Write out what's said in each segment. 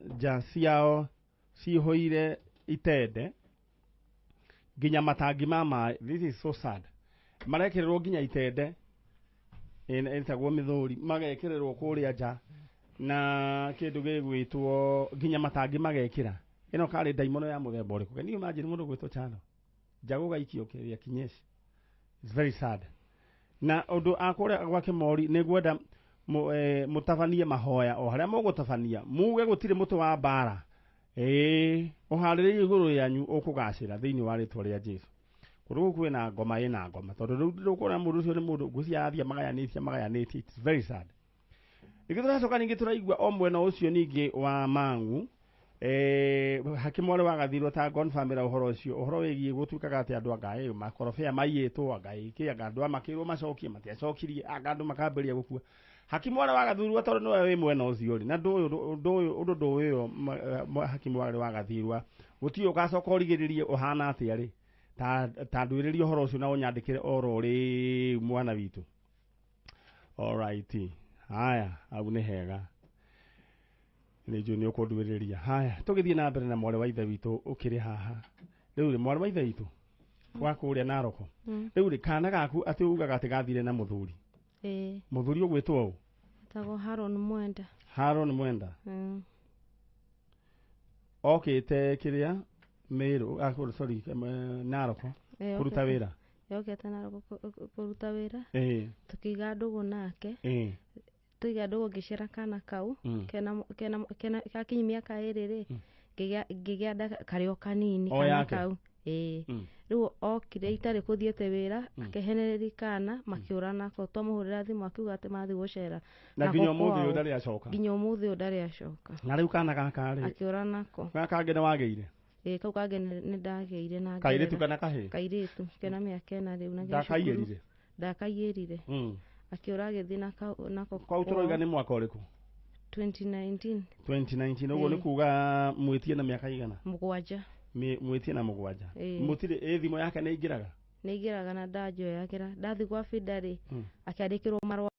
nja ciao cihoire itende nginya matangi mama. This is so sad. Marekererwo nginya itende etagwo mithuri magekererwo kuria nja na kindu gigwitwo nginya matangi magekira ino kari daimono ya muthemba uriku. Can you imagine mundu gwitwo chano njagu gaikio kiria kinyeshi? It's very sad. Na undu akore gwake mori nigwenda mutabanie mahoya o haria mugutabania muge gutire mutu wa bara uhariririe iguru yanyu ukugacira thiini wa ritwa ria Jesu. Kuru kwina ngoma ina ngoma tondu rukura mundu ucio ni mundu guciathia magayanitie. It's very sad. Igithiracoka ningi turaigua o mwena ucio ningi wa Mangu hakimore wagathirwo ta confirmira uhoro ucio uhoro wigie gutuikaga ati andu angai makorofia maiyetwo angai ki andu amakirwo macokie matiacokirie andu makamberia gukua. Hakimore wagathirwo tondu no we mwena ucio ri na ndu uyo hakimore wagathirwa guti ugacoka urigiririe uhana ati ari ta ndwiririe uhoro ucio na unyandikire oro ri mwana witu. Alright. Haya, au ni hega. Ni juni ukundwiriria. Haya, tugithie na mbere na mwale wa ithe witu ukiri haha. Riu mwale wa ithe witu wa kuria Naroko. Riu ri kana gaku ati ugaga ati gathire na muthuri. Muthuri ugwitwo u? Tago Haron Mwenda. Haron Mwenda. Okite kiria Meru, sorry, Naroko. Kuruta wira. Yokete Naroko kuruta wira. Tukiga ndugu nake. Tuiga ndugu ngicira kana kau kena gakinyi miaka iriri ngigenda kario kanini kana kau riu okire itari kuthiete wira akehenereri kana makiura nako twamuhurira thimu akiuga ati mathi gucera na nginya muthi ndari acoka nginya muthi ndari acoka na riu kana gaka ri akiura nako gaka ngene wageire kau kage ni ndageire na kairitu kana kahe kairitu kena miaka ena riu na ndakaiyerire akiura agithi nako kwa uturoiga ni mwaka uriku 2019 uguo ni kuga mwitie na miaka igana mugwanja mwitie na mugwanja mutire thimo yake ni ingiraga na Njanjo yakira ndathi kwa fidari akiandikirwo marwa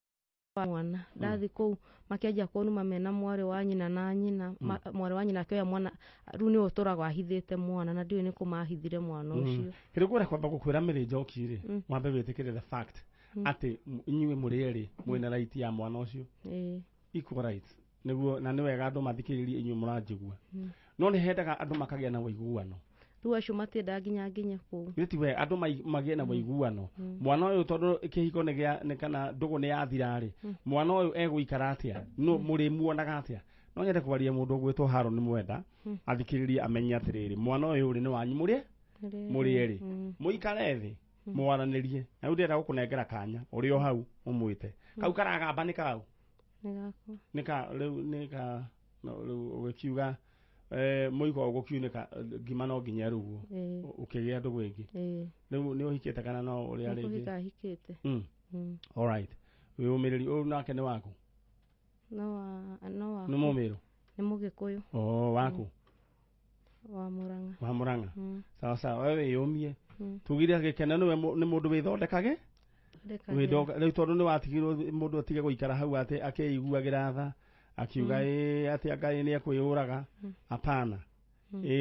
mwana ndathi ku makiaja kunuma mena mwari wa nyina na nyina mwari wa nyina akioya mwana runi uturagwa ahithite mwana na ndiwe ni kumahithire mwana ucio kirigura kwamba gukwira miri njokire mwambe witikire the fact ati inyuwe murieri mwena right ya mwana ucio equal rights niguo na ni wega andu mathikiririe inyuwe muranjigua no ni hendaga andu makagia na wiguano riu acio matienda nginya ku giti we andu magie na wiguano mwana uyu tondu kihiko ni kana ndugu ni yathirari mwana uyu eguikara atia no muri muonaga atia no nyende kwaria mundu gwitwo Haron Mwenda athikiririe amenye atiriri mwana uyu uri ni wanyu murieri muikare thi mwaranirie na ndira gukunengera kanya uri o hau umwite kau karagamba ni kau nika ukiuga muiko ugukiuneka ngima no nginya rugo ukigia ndugu ingi riu ni uhikite kana no uri ari hikite all right we umiriri u nake ni waku no ni mumiru ni mugikuyu waku wa Muranga sawa sawa wewe yumie tugire gikena ni mundu withondekage riu tondu ni watigirwo mundu atige guikara hau ati akeiguagira tha akiuga ati Ngai ni akwiyuraga apana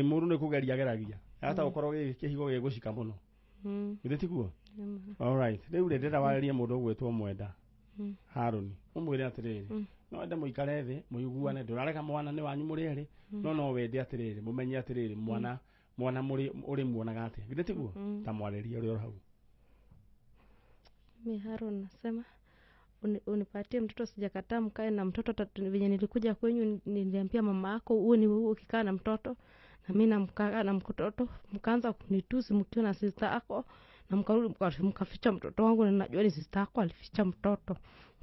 mundu ni kugeria geragia hata ukorwo kihigo gigucika muno nditiguo all right riu ndira waririe mundu gwitwo Mwenda Haron umwire atiriri no enda muikare thi muiguane ndurarega mwana ni wanyu murieri no wende atiriri mumenye atiriri mwana uri muonaga atia nditiguo ta mwaririe uri hau. Haron nasema unipatie mtoto, sijakataa mkae na mtoto. Venye nilikuja kwenyu niliambia mama yako uwe ukikaa na mtoto, na mimi namkaa na mtoto, mkaanza kunitusi mkiwa na sister yako, na mkarudi mkaficha mtoto wangu, na najua ni sister yako alificha mtoto.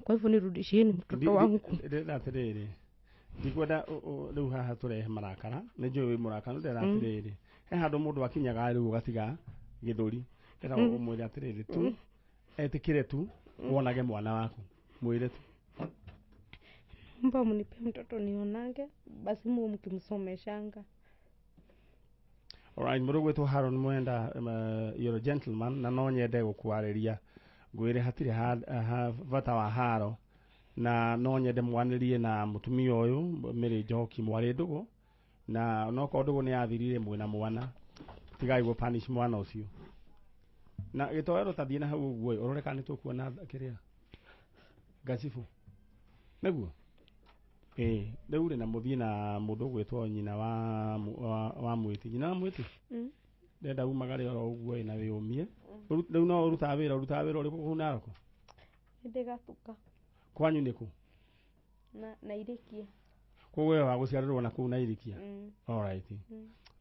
Kwa hivyo nirudishieni mtoto wangu. Ndatiriri ndikwenda riu haha turehe marakara nijue wi murakara ndatiriri he handu mundu akinyaga riu gatiga githuri ndira umwire atiriri tu etikire tu wonage mwana waku mwire tu mba munipe mtoto nionange basi mu mkimsomeshanga. Alright, murugu wetu Haron Mwenda, you're a gentleman na no nyende gukwariria ngwire hatire vata wa haro na no nyende mwanirie na mutumia uyu Mary Njoki mwari Ndugu na no ko Ndugu ni athirire mwina mwana tigai go punish mwana ucio na gitoero tathie na hau uguo uroreka ni tukuona kiria gacifu neguo riu na muthie na mundu gwitwo nyina wa mwiti nyina wa mwiti ndenda umagare oro uguo na wiumie riu no uruta wira uri ku Naroko ndigatuka kwanyu niku na irikia kowe wa guciarirwo na ku na irikia all right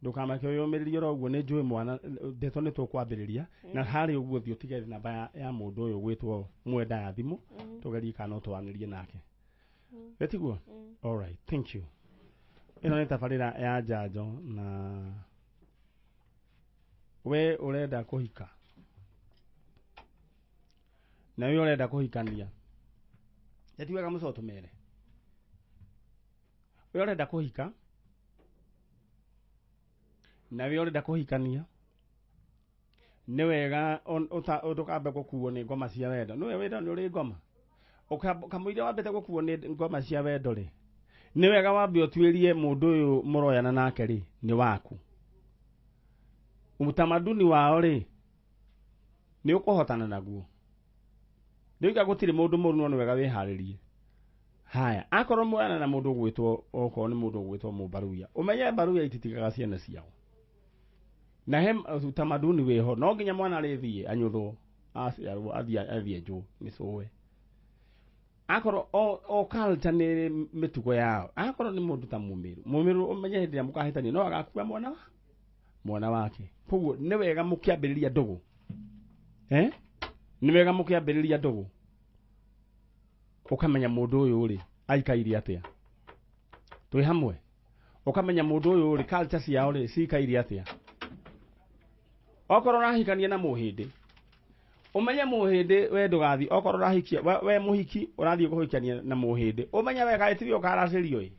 ndukamake yumiririe oro uguo ni njui mwana ndeto ni tukwambiriria na hari uguo thio tigere namba ya mundu uyu gwitwo mwenda ya thimu tugerie kana twanirie nake betiguo all right thank you ino ni tabarira ya Njanjo na we urenda kuhika na we urenda kuhikania yatiwega mucoto mere we urenda kuhika na we urenda kuhikania ni wega utukambe gukuo ni ngoma cia wendo ni wenda ni uri ngoma ukamuire wambete gukuo ni ngoma cia wendo ri ni wega wambe utwirie mundu uyu muroyana nake ri ni waku utamaduni wao ri ni ukuhotana naguo ndiga gutire mundu muru no wega wiharirie haya akorwo mwana na mundu gwitwo oko ni mundu gwitwo mubaruya umenye baruya ititigaga ciana ciao na hem utamaduni weho no nginya mwana arithie anyuthwo aciarwo athie nju ni sowe akorwo o culture ni mitugo yao akorwo ni mundu ta mumiru umenye hindi mukahitania no agakua mwana wake koguo ni wega mukiambiriria Ndugu ni wega mukiambiriria Ndugu ukamenya mundu uyu ri aikaire atia twi hamwe ukamenya mundu uyu ri culture ciao ri cikaire atia okorwo rahikania na muhindi umenye muhindi we ndugathi okorwo rahikia we muhiki urathie kuhikania na muhindi umenye wega itirio karacirio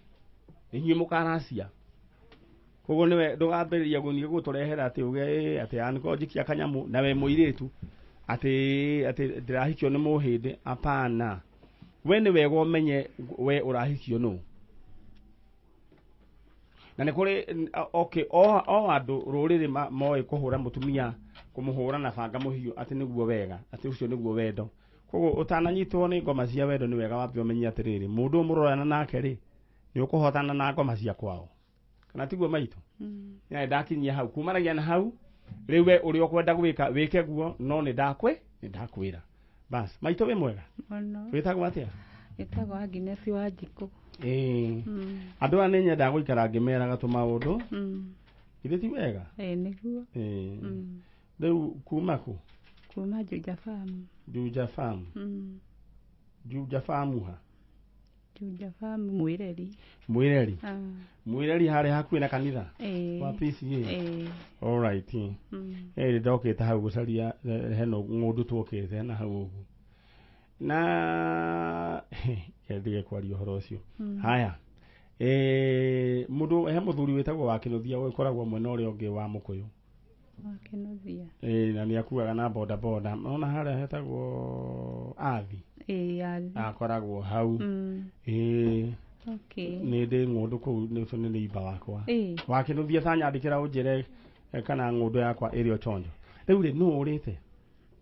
inyu mukaracia koguo niwe ndugambiriria gunie guturehera ati uge ati aniko jikia kanyamu na we muiritu ati ndirahikio ni muhindi apana we ni wega umenye we urahikio no na ni kuri okay o andu ruriri moe kuhura mutumia kumuhura na banga muhiu ati niguo wega ati ucio niguo wendo koguo utananyitwo ni ngoma cia wendo ni wega wambe umenye atiriri mundu muroyana nake ri ni ukuhotana na ngoma cia kwao kana tiguo maitu ya ndakinyia hau kumaragia na hau riwe uri okwenda gwika wike guo no ni ndakwira bas maitu we mwega witagwo atia etagwo Agnes wa Njiko andu ane nyenda guikara ngimeraga tu maundu ithe ti wega niguo riu kuma Juja farm ha Juja farm mwireri hari hakuhi na kanitha wa PCA all right ndokite hau gucaria heno ngundu twokite na hau ugu na ndige kwaria horo ucio haya mundu he muthuri wetagwo wa Kinuthia we koragwo mwena uria ungi wa Mukuyu wa Kinuthia na ni akuaga na boda ona haria hetagwo Athi akoragwo hau okay ni ndi ngundu ku ni iba wakwa wa Kinuthia tanyandikira unjire kana ngundu yakwa iri chonjo riu ri no urite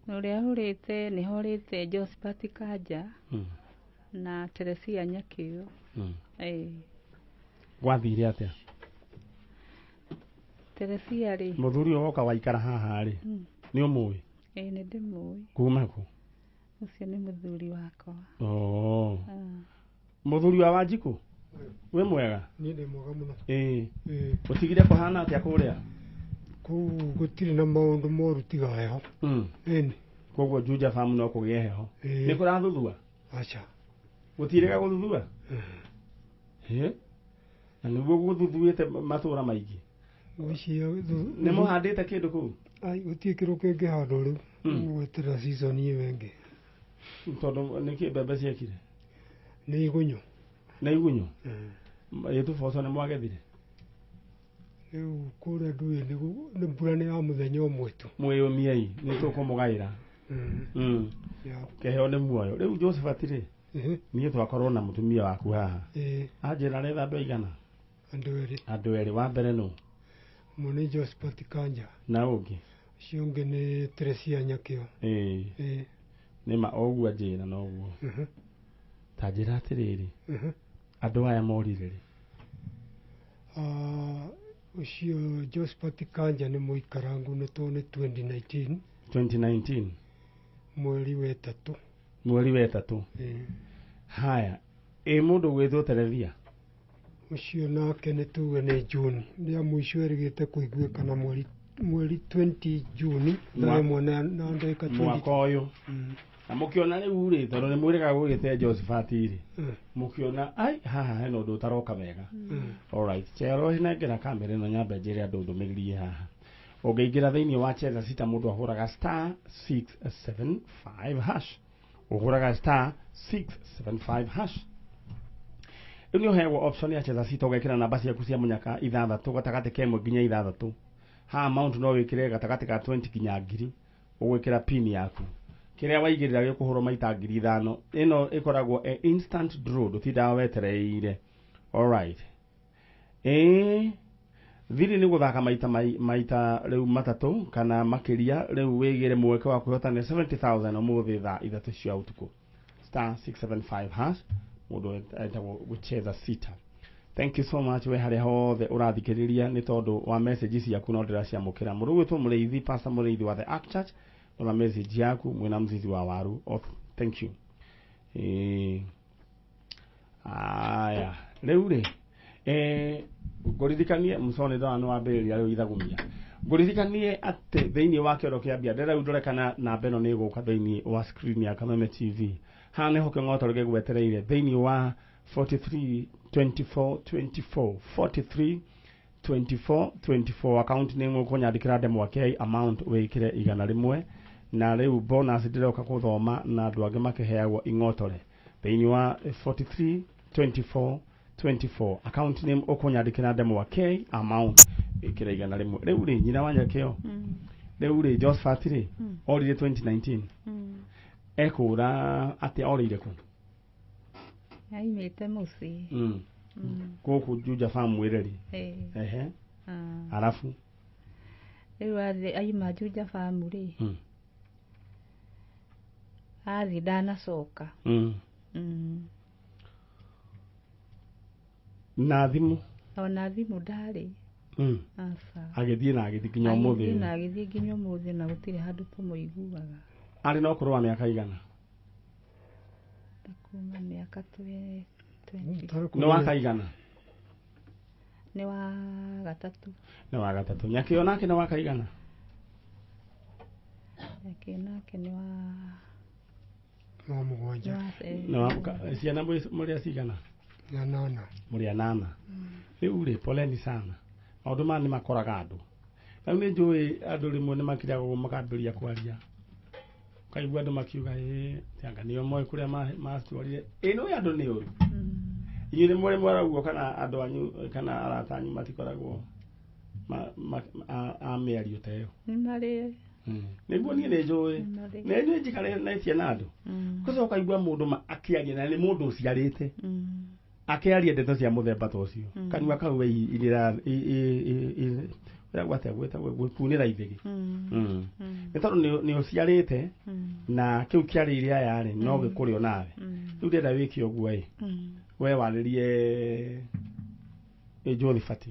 uria hurite ni horite Josephat Kanja na Teresia Nyakio gwathire atia Teresia ri muthuri woka waikara haha ri ni umui ni ndimui kuma ku ucio ni muthuri wakwa muthuri wa Wanjiku we mwega ni ndi mwega muno utigire kuhana atia kuria gutiri na maundu moru tiga heho koguo Juja farm no kugie heho ni kurathuthua acha gutirega guthuthua na niguo guthuthuite matura maingi ni muhandite kindu ku ai gutie kiru kingi handu riu gwetera season iyo wengi tondu ni kibembe ciekire ni igunyo yetu foso ni mwagethire riu kuria ndui ni mbura ni ya muthenya umwe tu mwiyumiei ni tukumugaira keheo ni muoyo riu Josephat ri niĩ twakorwo na mũtumia waku haha anjĩra aretha andũ aigana andũ erĩ wa mbere nũ mũnĩ Josephat Kanja na ũngĩ ũcio ũngĩ nĩ Teresia Nyakĩo nĩma oguo anjĩra noguo ta njĩra atĩrĩrĩ andũ aya morire rĩ ũcio Josephat Kanja nĩ mũikarangu nĩ tondũ nĩ 2019 mweri wetatũ haya mũndũ gwĩtwo Teresia ucio nake nĩ tuge nĩ June rĩa mũico erigĩte kũiguĩkana mweri 20 June na ndagĩka 20 mwaka ũyũ na mũkĩona rĩu rĩ tondũ nĩ mwĩrĩga gũgĩte Josephat rĩ mũkĩona haha hena ũndũ ũtaroka wega alright chero hinengera kamera ĩno nyambe njĩre andũ ndũmĩrĩrie haha ũngĩingĩra thĩinĩ wa cheza sita mũndũ ahũraga *675# ũhũraga *675# rĩu nĩ ũheagwo option ya cheza sita ũgekĩra namba ciaku cia mũnyaka 6 gatagatĩ ka 1 nginya 6 ha amount no wĩkĩre gatagatĩ ka 20 nginya 1000 ũgwĩkĩra pin yaku kĩrĩa waigĩrĩra gĩkũhũrwo maita 5000 ĩno ĩkoragwo instant draw ndũtindaga wetereire alright thiri nĩ gũthaka maita rĩu matatũ kana makĩria rĩu wĩgĩre mweke wa kwĩhotana 70,000 ũmũthĩ thaa 3 cia ũtukũ *675# mũndũ etagwo gũcheza sita. Thank you so much we harĩa hothe ũrathikĩrĩria nĩ tondũ wa message ciaku no ndĩraciamũkĩra mũndũ gwĩtwo mũrĩithi pastor mũrĩithi wa the Ark Church na message yaku mwena mzizi wa waru thank you aya rĩu rĩ ngũririkanie mũcone nĩ wambĩrĩria rĩu ithagumia ngũririkanie atĩ thĩinĩ wa kĩoro kĩa mbia rĩu ndũrekana namba ĩno nĩ ĩgũka thĩinĩ wa screen ya Kameme TV haha nĩho kĩng'oto gĩgwetereire thĩinĩ wa 432424 account name ũkũnyandĩkĩra ndemwa kĩ amount wĩkĩre 100 na rĩu bonus ndĩroka gũthoma na andũ angĩ makĩheagwo ing'otore thĩinĩ wa 432424 account name ũkũnyandĩkĩra ndemwa kĩ amount wĩkĩre 100 rĩu rĩ nyina wa Nyakĩo rĩu rĩ Josephat rĩ orire 2019 ekũra atĩ orĩire kũ aimĩte mũciĩ gũkũ Juja farm wĩreri arafu rĩu aima Juja farm rĩ athiĩ ndanacoka na thimũ ona thimũ ndarĩ agĩthiĩ na agĩthiĩ nginya ũmũthĩ na gũtirĩ handũ tũmũiguaga arĩ na ũkũrũ wa mĩaka igana kuma mĩaka 20 nĩ wa kaigana nĩ wa gatatũ Nyakĩo nake nĩ wa kaigana Nyakĩo nake nĩ wa mũgwanja ciana mũrĩa cigana mũrĩ anana rĩu rĩ poleni sana maũndũ maya nĩ makoraga andũ rĩu nĩ njũĩ andũ rĩmwe nĩ makĩragwo makambĩrĩria kwaria kaigua andũ makiuga tianga nĩo moĩ kũrĩa macitwarire nĩ andũ nĩ ũru inyuĩ nĩ mwere mwaragwo kana andũ anyu kana arata anyu matikoragwo a mĩario ta ĩyo nĩguo niĩ nĩ njũĩ nĩ njũĩ njikaranĩtie na andũ gũcoka kaigua mũndũ akĩaria na nĩ mũndũ ũciarĩte akĩaria ndeto cia mũthemba ta ũcio kanua kau gwĩkunĩra ithĩgĩ nĩ tondũ nĩ ũciarĩte na kĩu kĩarĩire aya rĩ no gĩkũrĩo nawe rĩu ndĩrenda wĩke ũguo we warĩrie Josephat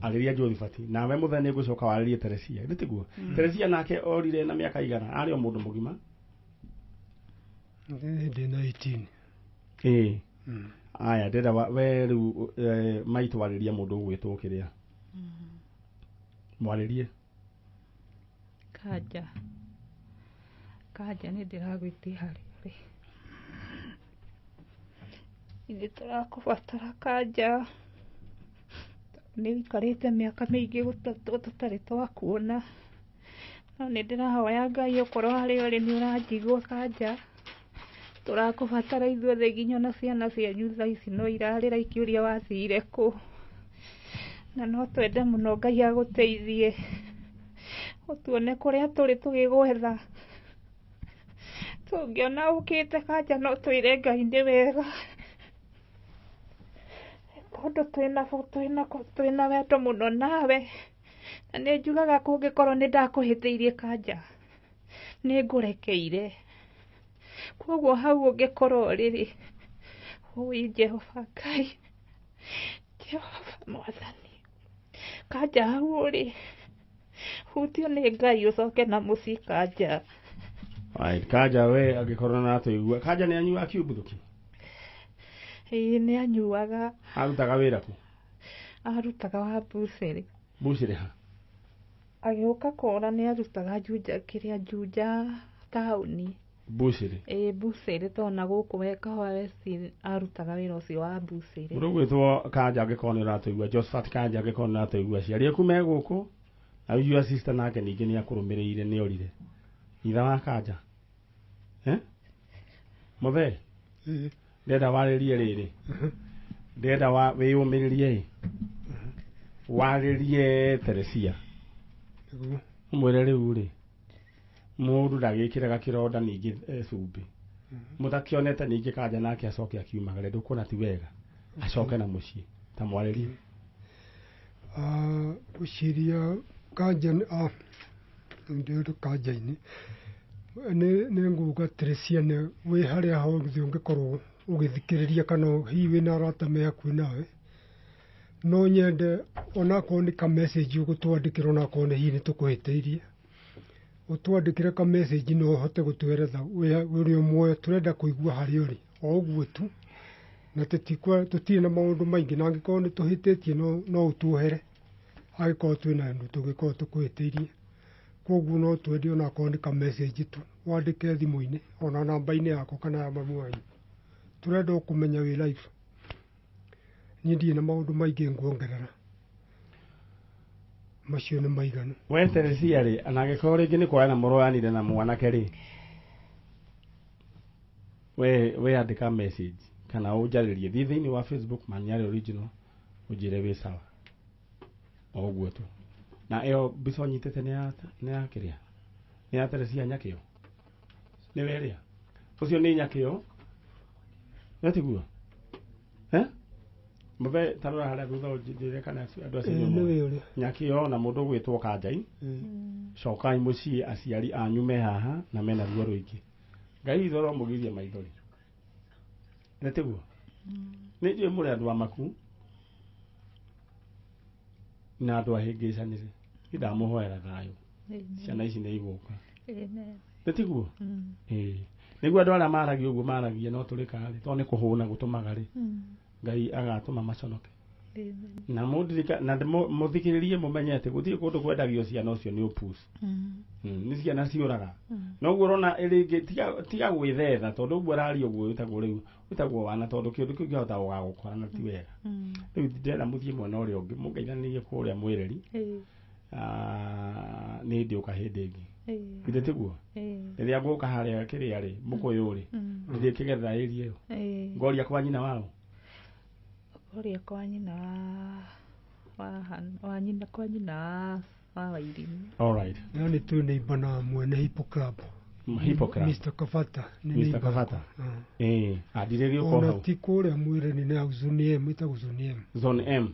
arĩria Josephat nawe mũthenya nĩ ngũcoka warĩrie Teresia nĩ tiguo Teresia nake orire na mĩaka igana arĩ o mũndũ mũgima ndĩ 19 aya ndĩrenda we rĩu maitũ warĩria mũndũ ũgwĩtwo kĩrĩa mwarĩrie Kanja nĩ ndĩragwĩtia harĩ ithe tũrakũbatara Kanja nĩ wikarĩte mĩaka mĩingĩ tũtarĩ twakuona no nĩ ndĩrahoya Ngai okorwo harĩ ũrĩ nĩ ũranjigua Kanja tũrakũbatara ithuothe nginya na ciana cianyu thaa ici no irarĩra ikĩũria wathire kũ na no twende mũno Ngai agũteithie ũtuone kũrĩa tũrĩ tũgĩgwetha tũngĩona ũkĩte kanja no twĩre Ngai nĩ wega tondũ twĩna wendo mũno nawe na nĩ njugaga kũngĩkorwo nĩ ndakũhĩtĩirie kanja nĩ ngũrekeire koguo hau ũngĩkorwo rĩrĩ ũĩ Jehova Ngai Jehova Mwathani kanja hau ũrĩ hutio nĩ Ngai ũcoke na mũciĩ kanja. Kanja we angĩkorwo na tũigua kanja nĩ anyuaga kiumbuthuki? Ĩĩ nĩ anyuaga. Arutaga wĩra kũ? Arutaga wa Bucĩrĩ. Bucĩrĩ ha? Agĩũka kora nĩ arutaga Juja taũni. Bucĩrĩ? Ĩĩ Bucĩrĩ tona gũkũ we Kahũa West arutaga wĩra ũcio wa Bucĩrĩ. Mũndũ gwĩtwo Kanja angĩkorwo nĩ ũratũigua, Josephat Kanja angĩkorwo nĩ ũratũigua, aciari aku me gũkũ na your sister nake ningĩ nĩ akũrũmĩrĩire nĩ orire itha wa Kanja mũthee ndenda warĩrie rĩrĩ ndenda wĩyũmĩrĩrie warĩrie Teresia mwĩre rĩu rĩ mũndũ ndagĩkĩraga kĩronda ningĩ cumbĩ mũtakĩonete ningĩ Kanja nake acoke akiumagare ndũkuona ti wega acoke na mũciĩ ta mwarĩrie gũciria Kanja ndĩrĩ Kanja-inĩ nĩ nguga Teresia wĩ harĩa hothe ũngĩkorwo ũgĩthikĩrĩria kana hihi wĩna arata me hakuhĩ nawe no nyende onakorwo nĩ ka message ũgũtwandĩkĩra onakorwo nĩ hihi nĩ tũkũhĩtĩirie ũtwandĩkĩre ka message no ũhote gũtweretha ũrĩ muoyo tũrenda kũigua harĩa ũrĩ o ũguo tu na tũtirĩ na maũndũ maingĩ na angĩkorwo nĩ tũhĩtĩtie no ũtuohere angĩkorwo twĩna andũ tũngĩkorwo tũkũhĩtĩirie koguo no twendie onakorwo nĩ ka message tu wandĩke thimũ-inĩ ona namba-inĩ yako kana ya mamu wanyu tũrenda kũmenya wĩ live niĩ ndirĩ na maũndũ maingĩ nguongerera macio nĩ maiganu. We Teresia rĩ anagĩkorwo rĩngĩ nĩ kwaya na mũroyanire na mwanake rĩ we andĩka message kana ũnjarĩrie thiĩ thĩinĩ wa Facebook Maniare Original ũnjĩre wĩ sawa o ũguo tu na ĩyo mbica ũnyitĩte nĩ ya kĩrĩa nĩ ya Teresia Nyakĩo nĩ werĩa ũcio nĩ Nyakĩo natiguo mũbe tarora harĩa thutha ũnjĩre kana andũ acio Nyakĩo na mũndũ gwĩtwo Kanjai cokai mũciĩ aciari anyu me haha na mena ruo rũingĩ Ngai ithoro mũgirie maithori natiguo nĩ njũĩ mũrĩ andũ amaku na andũ ahĩngĩcanĩre ndamũhoera thayũ ciana ici nĩ igũka natiguo nĩguo andũ arĩa maragia ũguo maragia no tũrĩ karĩ tondũ nĩ kũhũna gũtũmaga rĩ Ngai agatũma maconoke na mũthikĩrĩrie mũmenye atĩ gũtirĩ kũndũ kwendagio ciana ũcio nĩ ũpuci nĩ ciana ciũraga noguo ũrona rĩngĩ tiga gwĩthetha tondũ ũguo araria ũguo wĩtagwo wana tondũ kĩũndũ kĩu kĩhota gũgagũkora na ti wega rĩu ndĩrenda mũthiĩ mwena ũrĩa ũngĩ mũngeithanĩrie kũrĩa mwĩreri nĩ ndĩũka hĩndĩ ĩngĩ githĩ tiguo rĩrĩa ngũka harĩa kĩrĩa rĩ mũkũyũ rĩ rĩrĩa kĩgetha ĩri ĩyo ngoria kwa nyina wao ngoria kwa nyina wa nyina kwa nyina wa Wairimu. Alright. Yani tu ni bana mwene Hippo Club. Mr. Kafata. Mr. Kafata. Adirege uko hau. Ona tikore mwire ni na zone M ita zone M. Zone M.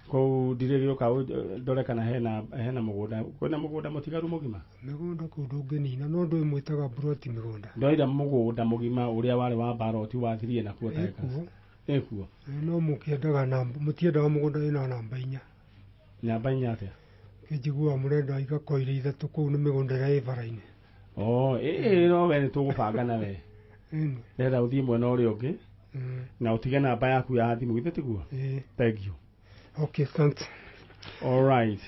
Ko direge uko dole kana hena mugoda. Kwena mugoda mutigaru mugima. Mugoda ko dogeni na no ndo mwitaga broti mugoda. Ndoida mugoda mugima uria wale wa baroti wa 3 na kuota eka. Ekuo. No mukiendaga namba mutiendaga mugoda ina namba 4. Namba 4 atia. Kijigua murenda igakoire ithatu kuu ni migunda ya Evaraine. No we nĩ tũgũbanga na we ndĩrenda ũthiĩ mwena ũrĩa ũngĩ na ũtige namba yaku ya thimũ githĩ tiguo thank you okay thanks all right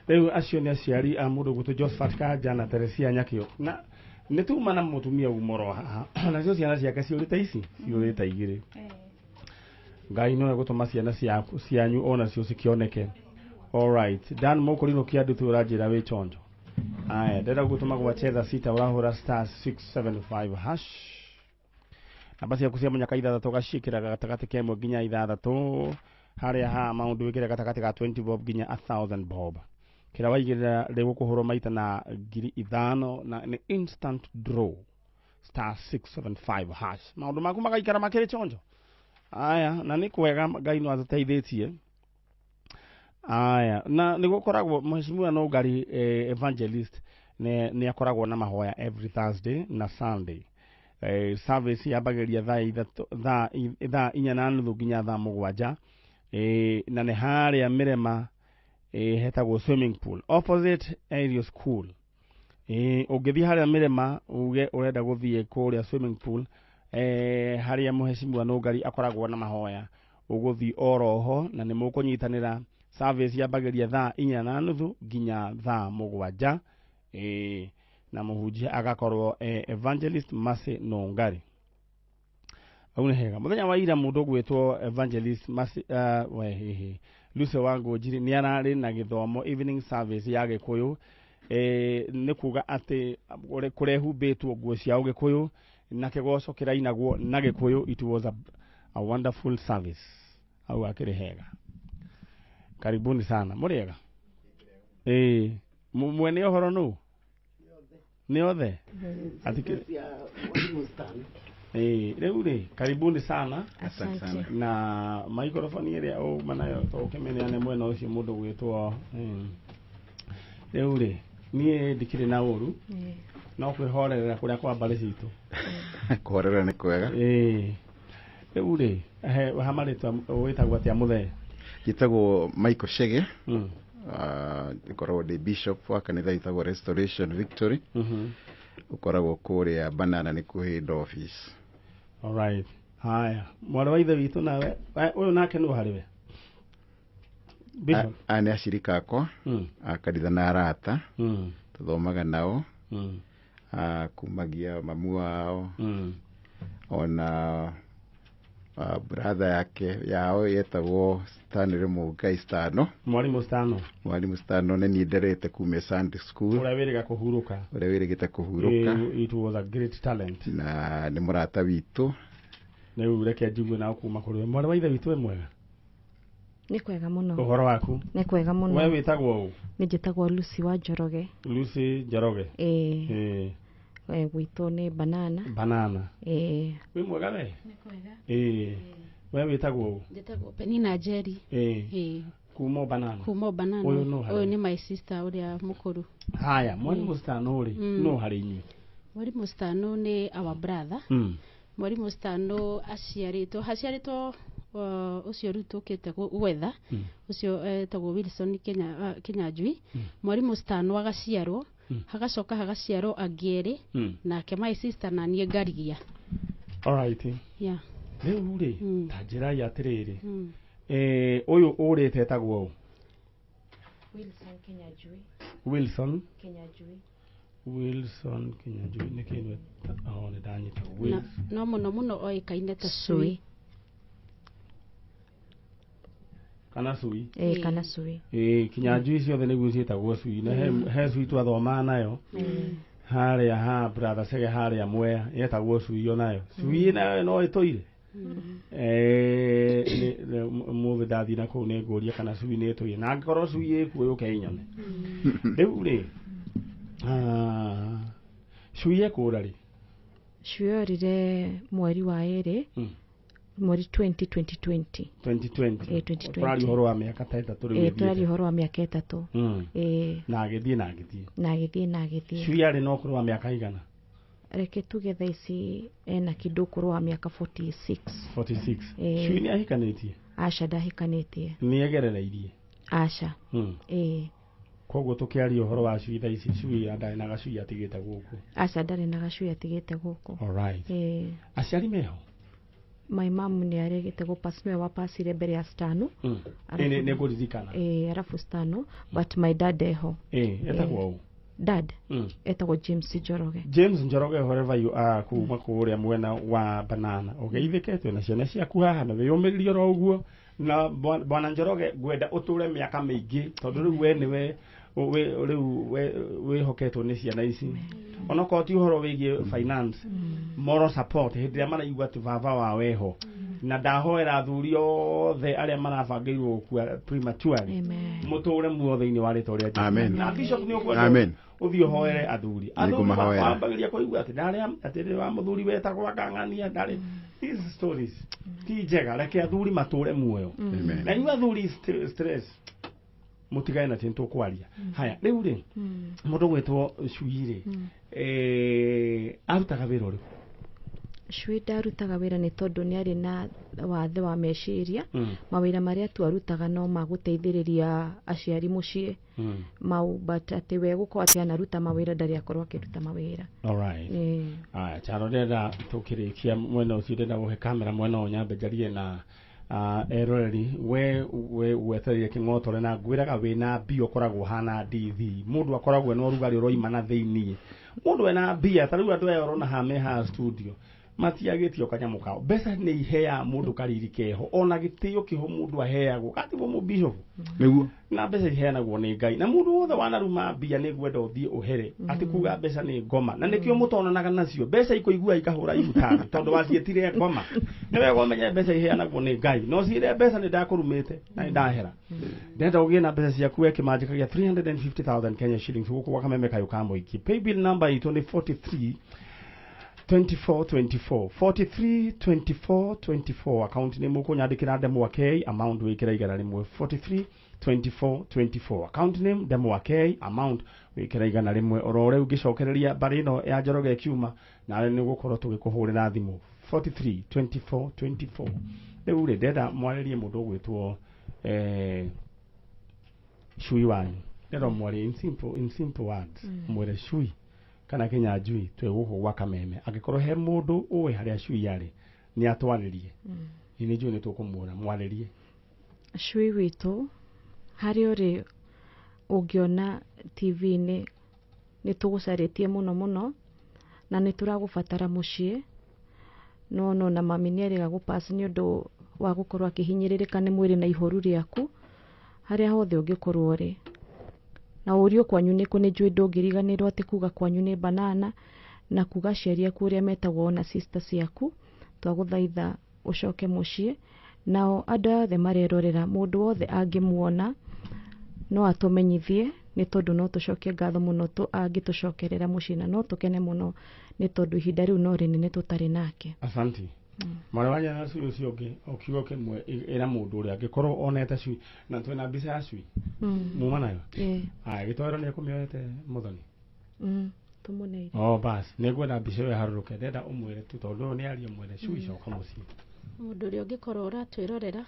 rĩu acio nĩ aciari a mũndũ gwĩtwo Josephat Kanja na Teresia Nyakĩo na nĩ tuma na mũtumia umoro haha nacio ciana ciake ciũrĩte ici ciũrĩte igĩrĩ Ngai no egũtũma ciana cianyu ona cio cikĩoneke. Alright, Dan Mokorino kiadu tu urajira we chonjo. Aya, ndenda gutuma gwacheza sita urahura star 675 hash. Na basi ya kusema nyaka ithathatũ gacikira gatagati kemwe nginya ithathatũ haria ha maundu wikira gatagati ga 20 bob nginya 1000 bob. kira waigirira rigu kuhoro maita na 5,000 na ni instant draw *675 hash maundu maku magaikara makiri chonjo aya na ni kwega Ngai no ateithĩtie aya na ni gukoragwo mheshimiwa no ngari evangelist ni akoragwo na mahoya every Thursday na Sunday service yabageria thaa 4:30 nginya thaa 7 na ni haria Mirema hetagwo swimming pool opposite area school ungithi haria Mirema uge urenda guthie kuria swimming pool haria muheshimiwa no ngari akoragwo na mahoya uguthi oroho na ni mukunyitanira service yabageria thaa 4:30 nginya thaa 7 na muhunjia agakorwo evangelist Mase no ngari aune hega muthenya wa ira mundu gwitwo evangelist Mase Luce wangu njiri ni arari na githomo evening service ya Gikuyu ni kuga ati kurehubitwo nguo cia Gikuyu na kigoco kirainagwo na Gikuyu. It was a wonderful service au akiri hega. Karibuni sana muriega mwene ohoro no ni othe atikia reure karibuni sana. Asante sana. Na microphone ile au manayo to kemeneane mwena ucio mundu gwitwo reure nie ndikire na uru no kwihorerera kuria kwa mbari citu kuhorera ni kwega reure hamaritwa witagwo atia muthe gitagwo Michael Shege ikoragwo ndi bishop wa kanitha itagwo Restoration Victory ukoragwo kuria Banana ni kuhid office. All right. Haya mwana wa ithe witu nawe uyu nake no hariwe bishop ani ashirika akwa akanitha na arata tuthomaga nao kumagia mamu wao ona brother yake yao yetagwo Stanley Mugai Stano mwalimu Stano ne nienderete kume Sunday school urabirega kuhuruka it was a great talent na ni murata witu ne ureke njigwe na kuma kuri mwana wa ithe witu mwega ni kwega muno uhoro waku ni kwega muno wewe witagwo u ni njitagwo Lucy wa Njoroge gwitũ ni Banana wi mwega we ni kwega wewe witagwo u njitagwo Penina Njeri kumo Banana uyu ni my sister uria mukuru. Haya mwalimu Stano uri no hari inyi mwalimu Stano ni our brother mwalimu Stano aciaritwo ucio rutukite gwetha ucio etagwo Wilson Kinyanjui mwalimu Stano agaciarwo hagacoka hagaciarwo agieri nake my sister na nie ngarigia. All right yeah riu ri tanjira ya atiriri uyu urite etagwo Wilson Kinyanjui ni kinwe aone danyita no muno oikaine ta Sui kana Sui kana Sui Kinyanjui ciothe niguo cietagwo Sui na he Sui twathoma nayo haria brother Sege haria Mwea yetagwo Sui yo nayo Sui nayo no itoire muthi ndathi na kuu ni nguria kana Sui ni itoire na ngoro Sui ikuo ukeinyone riu ri Sui ekurari Sui orire mweri wa eri mweri 2020 turari horo wa miaka 3 turari horo wa miaka 3 na agithie Sui ari no kuru wa miaka igana reke tuge thaa ici ena kindu kuru wa miaka 46 Sui ni ahikanitie aca ndahikanitie ni egerereirie aca koguo tukiaria horo wa Sui thaa ici Sui ndari na gacui atigite guku aca ndari na gacui atigite guku. All right aciari meho my mom ni aregete go pasme wa pasire mbere ya Stano ne kuririkana arafu Stano but my dad eho etagwo dad etagwo James Njoroge wherever you are kuma kuria mwena wa Banana ugeithiketwe na ciana ciaku haha na wiyumiririo ro uguo na bwana Njoroge gwenda uture miaka mingi tondu riu we niwe we hoketwo ni ciana ici ona ko ti uhoro wigie finance moral support hindira maraigua tu baba wa weho na ndahoera athuri othe aria marabangirwo gukua prematurely muture muo thiini wa rito ria Amen. na bishop ni ukwenda Amen. uthio hoere athuri ambagiria kuigua ati ndaria atiri wa muthuri wetagwo akang'ania ndari these stories ti njega reke athuri mature muoyo na inyuĩ athuri stress mutigae na tinto kwaria haya riu ri mundu gwetwo Cui arutaga wira uriku Cui ndarutaga wira ni tondu ni ari na wathe wa meciria mawira maria tu arutaga no maguteithiriria aciari mucii mau but ati we gukorwo ati anaruta mawira ndari akorwo akiruta mawira. Alright. Charo ndenda tukirikia mwena ucio ndenda guhe kamera mwena onyambe njarie na eroreri we wetereire king'otore na ngwiraga wina mbia ukoragwo hana ndithi mundu akoragwo no rugari roima na thiini mundu ena mbia ta riu andu erona hame ha studio matiagitio kanyamu kao mbeca ni ihea mundu kariri keho ona gitio kiho mundu aheagwo katibo mu bishop niguo na mbeca iheanagwo ni Ngai na mundu wothe wanaruma mbia ni gwenda uthie uhere ati kuga mbeca ni ngoma na nikio mutonanaga nacio mbeca ikoigua ikahura imutani tondu wacietire ngoma ni wega umenye mbeca iheanagwo ni Ngai no ciire mbeca ni ndakurumite na ndahera ndenda ugie na mbeca ciaku ekimanjikagia 350,000 Kenya shillings guku kwa Kameme kayo kamo iki pay bill number is 43 2424 account name ukunyandikira Demo K amount wikira igana rimwe 432424 account name Demo K amount wikira igana rimwe orore ugicokereria barino ya Njoroge kiuma na ni gukorwo tugikuhurira thimu 432424 riu ri ndenda mwaririe mundu gwitwo Cui wanyu ndenda mwari in simple words mwere Cui kana Njanjo tweguko gwa Kameme agikorwo he mundu uwe haria Cui yari ni atwaririe ini njui ni tukumwona mwaririe Cui witu hari uri ungiona TV ni tugucaritie muno na ni turagubatara mucii no na mami ni eriga gupass ni undu wa gukorwo akihinyiririka ni mwiri na ihoru riaku haria hothe ungikorwo uri na urio kwanyu ni kuni njui ndungiriganirwo ati kuga kwanyu ni banana na kuga ciaria kuria metagwo na sister ciaku twaguthaitha ucoke mucii nao andu othe marerorera mundu wothe angimuona no atumenyithie ni tondu no tucokie ngatho muno angitucokerera mucii na no tukene muno ni tondu ihinda riu no rinene tutari nake. Asante. Marawanya na Cui ucio ungi okiugo kimwe era mundu uria angikorwo onete Cui na twina mbica ya Cui muma nayo gitwero ni kumioete muthoni tumuneire bas nigwenda mbica yo haruruke ndenda umwire tu tondu ni ario mwire Cui coka mucii mundu uria ungikorwo uratwirorera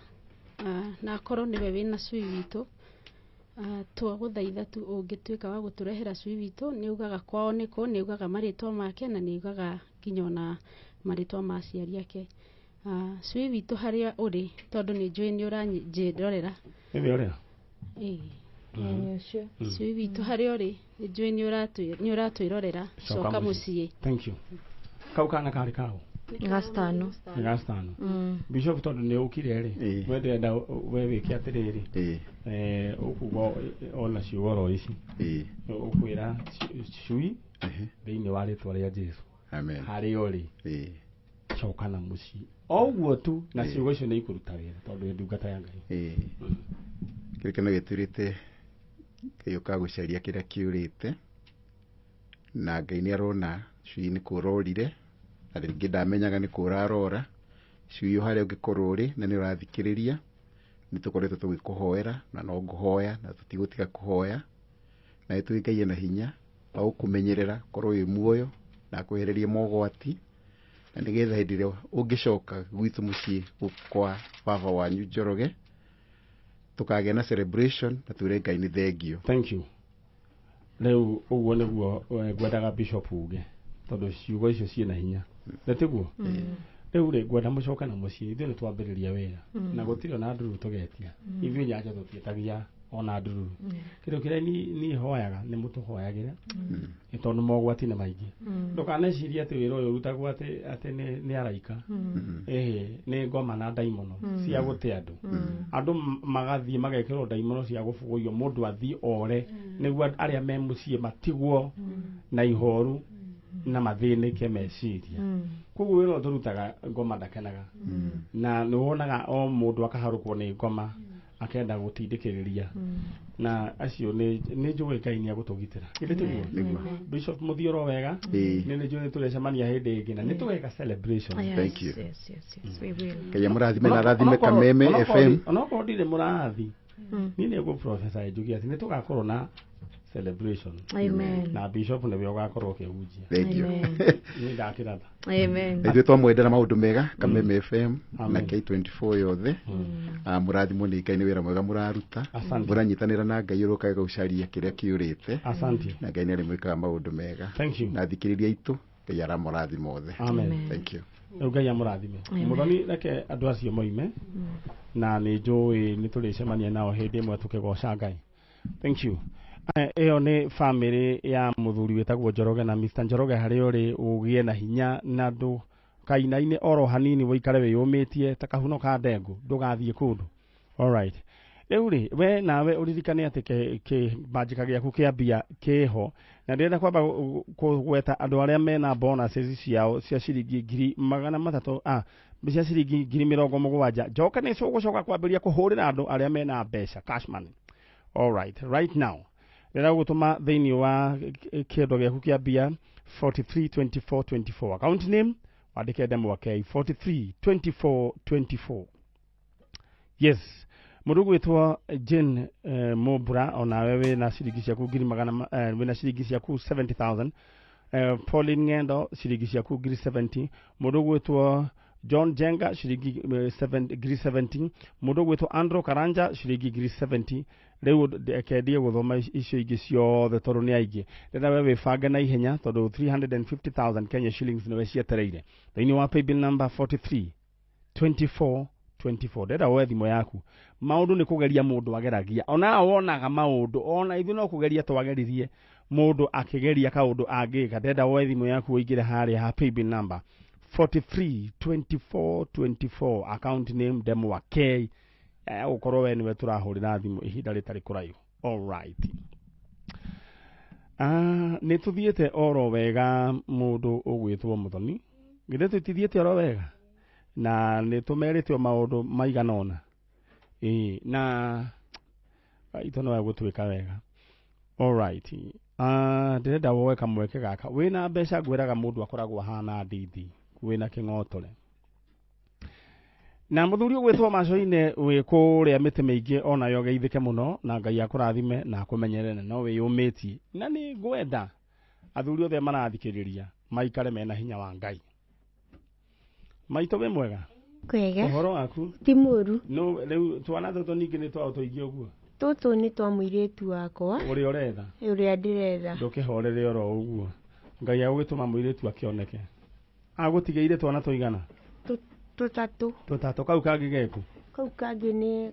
na akorwo niwe wina Cui witu twaguthaitha tu ungituika wa guturehera Cui witu ni ugaga kwao niko ni ugaga maritwa make na ni ugaga nginya na maritwa ma aciari ake Cui witu haria uri tondu ni njui ni uranjirorera ni uria Cui witu haria uri ni njui ni uratwirorera coka mucii. Thank you. Kau kana kari kao gastano bishop tondu ni ukire ri wendenda we wiki atiriri ukugo ona ciugoro ici ukwira Cui thiini wa ritwa ria Jesu amen hari uri coka na mucii oguo tu na ciugo icio ni ikuruta wira tondu ndungata ya Ngai kirikana giturite kiyuka gucaria kiria kiurite na Ngai ni arona Cui ni kurorire na ringi ndamenyaga ni kurarora Cui haria ungikorwo uri na ni urathikiriria ni tukoretwo tugikuhoera na no nguhoya na tutigutiga kuhoya na itwikaie na hinya au kumenyerera korwo wi muoyo na kwehereria mogwati na nigetha hindi ria ungicoka gwitu mucii kwa baba wanyu Njoroge tukagĩa na celebration na twire Ngai ni thengio. Thank you. Leo uguo niguo ngwendaga bishop uge tondu ciugo icio ciina hinya ndatiguo riu ri ngwenda mucoka na mucii ithuĩ nĩ twambĩrĩria wĩra na gũtirĩ ona nduru tũgetia ithuĩ Njanjo tũtiĩtagia ona nduru kĩndũ kĩrĩa niĩ hoyaga nĩ mũtũhoyagĩre tondũ mogwati nĩ maingĩ ndũkanecirie atĩ wĩra ũyũ ũrutagwo atĩ nĩ araika nĩ ngoma na ndaimono cia gũte andũ magathiĩ magekĩrwo ndaimono cia gũbũgũio mũndũ athiĩ ore nĩguo arĩa me mũciĩ matigwo na ihoru na mathĩnĩke meciria koguo wĩra tũrutaga ngoma ndakenaga na nĩ wonaga o mũndũ akaharũkwo nĩ ngoma akenda gũtindĩkĩrĩria na acio nĩ njũĩ Ngai nĩ agũtũgitĩra nĩguo Bishop Muthioro wega nĩ njũĩ tũrecemania hĩndĩ ĩngĩ na nĩ tũgeka celebration. Thank you. Kaya mũrathime na rathime Kameme FM onokorwo ndirĩ mũrathi niĩ nĩ gũ professor njugi atĩ nĩ tũgakorwo na celebration. Amen. Na Bishop nĩ we ũgakorwo ũkĩhunjia. Thank you. Nĩ ndakiratha. Amen. Nĩ twamwendera maũndũ mega Kameme FM na K24 yothe. Mũrathimwo nĩ Ngai nĩ wĩra mwega mũraruta. Mũranyitanĩra na Ngai ũrokaga gũcaria kĩrĩa kĩũrĩte. Asante. Na Ngai nĩ arĩ mwĩkaga maũndũ mega. Thank you. Na thikĩrĩria itũ Ngai aramũrathi mothe. Amen. Thank you. Ngai amũrathime. Mũthoni reke andũ acio moime na nĩ njũĩ nĩ tũrĩcemania nao hĩndĩ ĩmwe tũkĩgoca Ngai. Thank you. Ĩyo nĩ family ya mũthuri wĩtagwo Njoroge na Mr. Njoroge harĩ ũrĩ ũgĩe na hinya na ndũ kainainĩ oro hanini woikare wĩyũmĩtie ta kahuno ka ndengũ ndũgathiĩ kũndũ. Alright. Rĩu rĩ we nawe ũririkane atĩ kĩbanjĩka gĩaku kĩa mbia kĩho na ndĩrenda kwamba kũgweta andũ arĩa mena bonuses ciao cia ciringi 300 cia ciringi 70,000 njoka nĩ cũgũcoka kwambĩrĩria kũhũrĩra andũ arĩa mena mbeca cash money. Alright, right now ndĩrenda gũtũma thĩinĩ wa kĩendo gĩaku kĩa mbia 432424 account name wandĩke Demo K 432424. Yes. Mũndũ gwĩtwo Jane Mobra onawe wĩna ciringi ciaku 70,000. Pauline Ngendo ciringi ciaku 70,000. Mũndũ gwĩtwo John Jenga shilingi 70. Mũndũ gwĩtwo Andrew Karanja shilingi 70. Rĩu kendie gũthoma icio ingĩ ciothe tondũ nĩ aingĩ. Ndĩrenda we wĩbange na ihenya tondũ 350,000 Kenya shillings nĩwe cietereire. Thĩinĩ wa paybill number 432424. Ndĩrenda woe thimũ yaku. Maũndũ nĩ kũgeria mũndũ ageragia. Ona wonaga maũndũ ona ithuĩ no kũgeria twageririe mũndũ akĩgeria kaũndũ angĩka. Ndĩrenda woe thimũ yaku ũingĩre harĩa ha paybill number 432424 account name Demo K. Ũkorwo we niwe tũrahũrĩra thimũ ihinda rĩtarĩ kũraihu. All right. Nĩ tũthiĩte oro wega mũndũ ũgwĩtwo Mũthoni. Githĩ tũtithiĩte oro wega? Na nĩ tũmerĩtwo maũndũ maigana ũna. Na ito no gũtwĩka wega. All right. Ndĩrenda woe kamweke gaka. Wĩna mbeca ngwĩraga mũndũ akoragwo hana ndithi. Wĩna kĩng'otore. Na mũthuri ũgwĩtwo Macoine wĩ kũrĩa mĩtĩ mĩingĩ onayo geithĩke mũno na Ngai akũrathime na akũmenyerere no wĩyũmĩtie. Na nĩ ngwenda athuri othe marathikĩrĩria maikare mena hinya wa Ngai. Maitũ we mwega? Kwega. Ũhoro waku? Ti mũru. No rĩu twana tũtũ ningĩ nĩ twao tũingĩ ũguo. Tũtũ nĩ twa mũirĩtu wakwa. Ũrĩa ũretha? Ũrĩa ndĩretha. Ndũkĩhorere oro ũguo. Ngai agũgĩtũma mũirĩtu akĩoneke. Agũtigĩire twana tũigana? Tũtatũ kau kangĩ geku? Kau kangĩ nĩ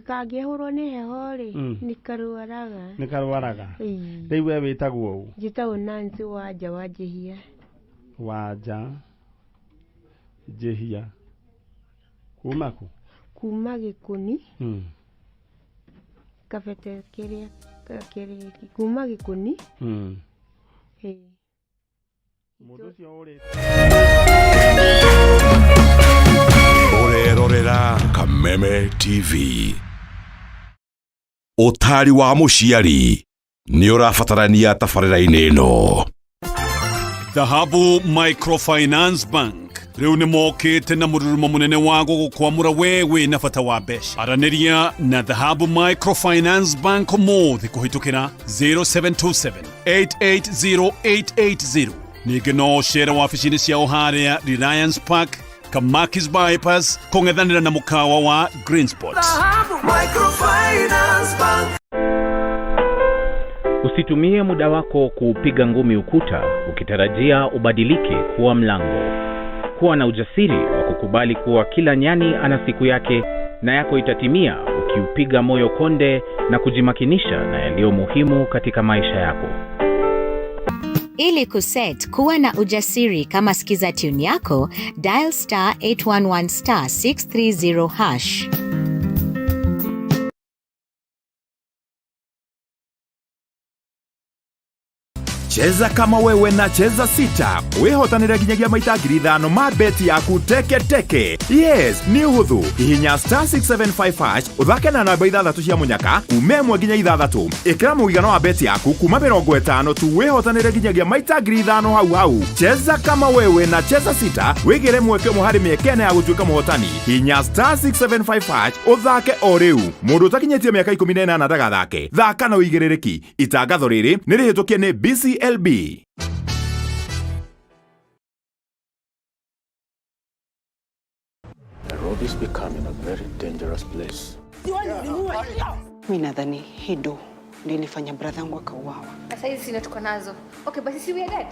kangĩhũrwo nĩ heho rĩ nĩ karwaraga. Nĩ karwaraga? Rĩu we wĩtagwo ũũ? Njĩtagwo Nancy Wanja wa Njĩhia. Wanja Njĩhia. Kuma kũ? Kuma Gĩkũni. Kabete kĩrĩa kuma Gĩkũni. Mũndũ ũcio ũrĩ Ũrerorera Kameme TV. Ũtari wa mũciari nĩ ũrabatarania tabarĩra-inĩ ĩno. Dhahabu Microfinance Bank rĩu nĩ mokĩte na mũrurumo mũnene wa gũgũkwamũra wewe na bata wa mbeca. Aranĩria na Dhahabu Microfinance Bank ũmũthĩ kũhĩtũkĩra 0727880880. Ningĩ no ũcere wabici-inĩ ciao harĩa Reliance Park, Kamakis Bypass, kũng'ethanĩra na mũkawa wa Green Spot. Usitumie muda wako kupiga ngumi ukuta ukitarajia ubadilike kuwa mlango. Kuwa na ujasiri wa kukubali kuwa kila nyani ana siku yake na yako itatimia ukiupiga moyo konde na kujimakinisha na yaliyo muhimu katika maisha yako. Ili kuset kuwa na ujasiri kama sikiza tune yako, dial *811*630#. Cheza kama wewe na cheza sita. Wehotanire ginyagia maita ngiri 5 ma beti yaku teke teke. Yes, ni huthu. Hihinya star 675# uthake na namba 6 cia munyaka kuma 1 nginya 6. Ikira muigana wa beti yaku kuma 50 tu wehotanire ginyagia maita ngiri 5 hau. Cheza kama wewe na cheza sita. Wigire mweke muhari miekene ya gutuika muhotani. Hihinya star 675# uthake o riu. Mundu utakinyetie miaka 18 ndagathake. Thaka na uigirereki. Itangatho riri ni rihitukie ni BCLB. The road is becoming a very dangerous place. Mimi nadhani hido ndio ilifanya brother wangu akauawa. Sasa hizi sina tuko nazo. Okay, basi si we are dead.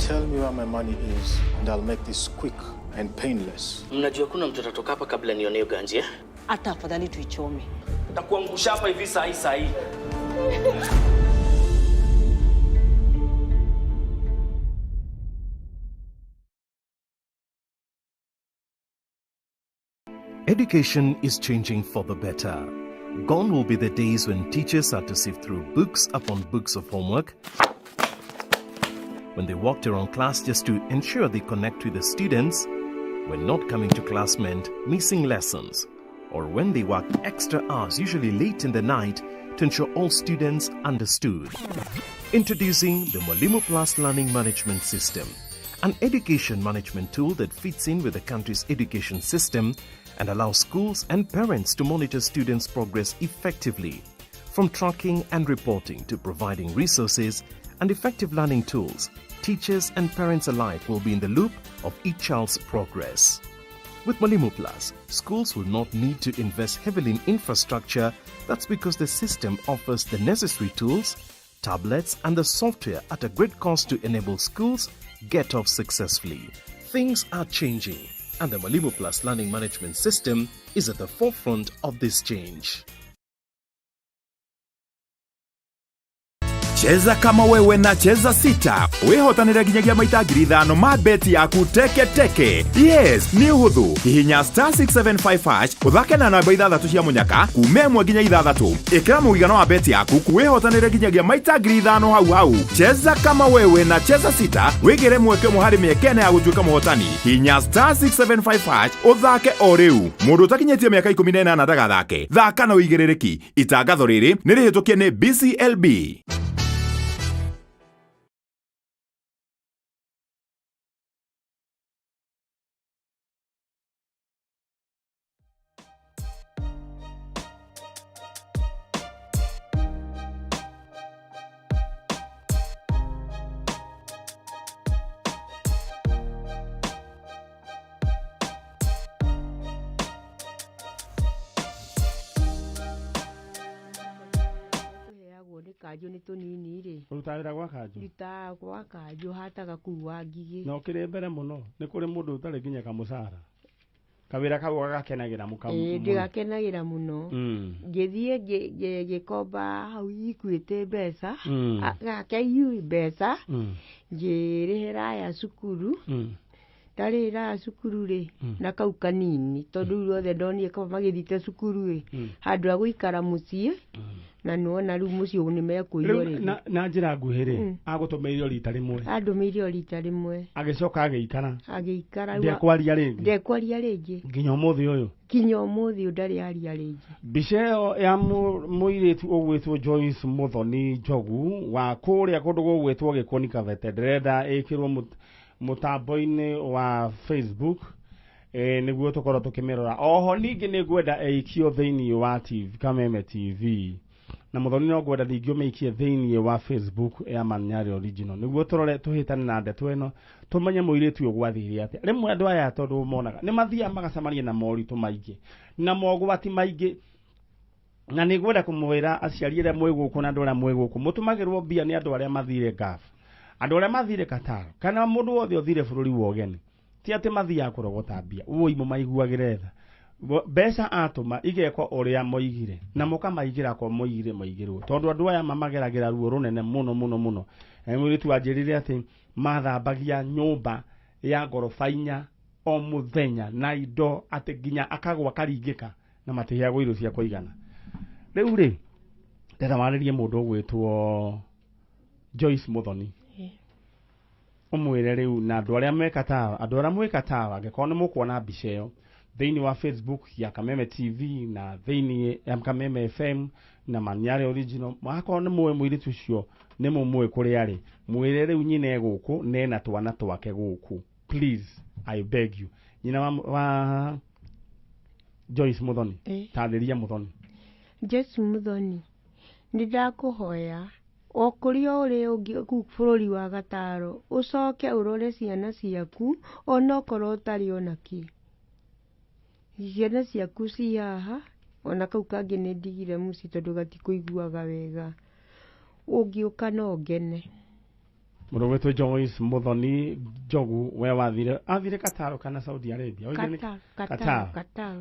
Tell me where my money is and I'll make this quick and painless. Mnajua kuna mtu atatoka hapa kabla nione ganji eh? Hata afadhali tuichome. Nitakuangusha hapa hivi saa hii. Education is changing for the better. Gone will be the days when teachers had to sift through books upon books of homework, when they walked around class just to ensure they connect with the students, when not coming to class meant missing lessons, or when they worked extra hours, usually late in the night, to ensure all students understood. Introducing the Mwalimu Plus Learning Management System, an education management tool that fits in with the country's education system and allows schools and parents to monitor students' progress effectively. From tracking and reporting to providing resources and effective learning tools, teachers and parents alike will be in the loop of each child's progress. With Mwalimu Plus, schools will not need to invest heavily in infrastructure. That's because the system offers the necessary tools, tablets, and the software at a great cost to enable schools get off successfully. Things are changing, and the Mwalimu Plus Learning Management System is at the forefront of this change. Cheza kama wewe na cheza sita. Wehotanire ginyagia maita ngiri 5 ma beti yaku teke teke. Yes, ni huthu. Hihinya star 675# uthake na namba 6 cia munyaka kuma 1 nginya 6. Ikira muigana wa beti yaku wehotanire ginyagia maita ngiri 5 hau. Cheza kama wewe na cheza sita. Wigire mweke muhari miekene ya gutuika muhotani. Hihinya star 675# uthake o riu. Mundu utakinyetie miaka 18 ndagathake. Thaka na uigirereki. Itangatho riri ni rihitukie ni BCLB. Kanjo ni tunini ri. Urutawira gwa kanjo. Rita gwa kanjo hataga kuwa ngigi. No kire mbere muno ni kuri mundu utari ginya kamucara. Kawira kau gagakenagira mukamu. Ndigakenagira muno. Ngithie gikomba hau ikwite mbeca. Gakeiyu mbeca. Ngirihira ya cukuru. Ndarira cukuru ri na kau kanini tondu ruothe ndonire ko magithite cukuru ri handu a guikara mucie na nuona ru mucio ni mekuiyo ri na njira nguhiri agutumeirio rita rimwe andumirio rita rimwe agicoka agiikara ndekwaria ringi nginya umuthi uyu ndari aria ringi mbica ĩyo ya mũirĩtu ũgwĩtwo Joyce Muthoni Njogu wa kũrĩa kũndũ gũgwĩtwo Gĩkoni Kabete ndĩrenda ĩkĩrwo mutambo-inĩ wa Facebook nĩguo tukorwo tukĩmĩrora. Oho ningĩ nĩ ngwenda ĩikio thĩinĩ wa TV Kameme TV na Muthoni no ngwenda ningĩ ũmĩikie thĩinĩ wa Facebook ya Manyari Original nĩguo tũrore tũhĩtane na ndeto ĩno tũmenye mũirĩtu ũyũ gwathire atĩa. Rĩmwe andũ aya tondũ monaga nĩ mathiaga magacemania na moritũ maingĩ na mogwati maingĩ na nĩ ngwenda kũmwĩra aciari arĩa mwĩ gũkũ na andũ arĩa mwĩ gũkũ mũtũmagĩrwo mbia nĩ andũ arĩa mathire ngafu, andũ arĩa mathire Qatar kana mũndũ wothe ũthire bũrũri wa ũgeni ti atĩ mathiaga kũrogota mbia uimo maiguagĩre tha mbeca atũma igeko ũrĩa moigire na mũkamaigira kwa moigirwo tondũ andũ aya mamageragĩra ruo rũnene mũno. Mũirĩtu wanjĩrire atĩ mathambagia nyũmba ya ngoroba 4 o mũthenya na indo atĩ nginya akagwa karingĩka na matĩheagwo irio cia kũigana. Rĩu rĩ ndetha warĩrie mũndũ ũgwĩtwo Joyce Muthoni ũmwĩre rĩu na andũ arĩa mekatawa andũ arĩa mwĩkatawa angĩkorwo nĩ mũkuona mbica ĩyo thĩinĩ wa Facebook ya Kameme TV na thĩinĩ ya Kameme FM na Manyare Original mwakorwo nĩ mũwe mũirĩtu ũcio nĩ mũmwe kũrĩa arĩ mwĩre rĩu nyine gũkũ nena twana twake gũkũ please I beg you nyina wa Joyce Muthoni tarĩria Muthoni Joyce Muthoni ndakũhoya o kũrĩa ũrĩ ũngĩ bũrũri wa Gataro ũcoke ũrore ciana ciaku ona okorwo ũtarĩ onaki ciana ciaku ci haha ona kau kangĩ nĩ ndigire mũciĩ tondũ gatikũiguaga wega ũngĩũka no ngene mũndũ wetwo Joyce Muthoni Njogu we athire Kataro kana Saudi Arabia Kataro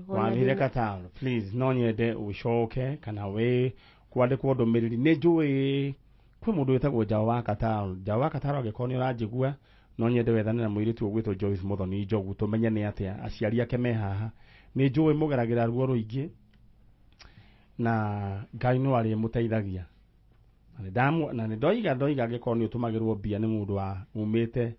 wathire Kataro please no nyende ũcoke kana we kwandĩkwo ndũmĩrĩri nĩ njũĩ kwĩ mũndũ wetagwo Njaũ wa Kataro angĩkorwo nĩ ũranjigua no nyende wethanĩra mũirĩtu ũgwĩtwo Joyce Muthoni Njogu tũmenye nĩ atĩa aciari ake me haha nĩ njũĩ mũgeragĩra ruo rũingĩ na Ngai no arĩ mũteithagia na nĩ ndoiga angĩkorwo nĩ ũtũmagĩrwo mbia nĩ mũndũ wa umĩte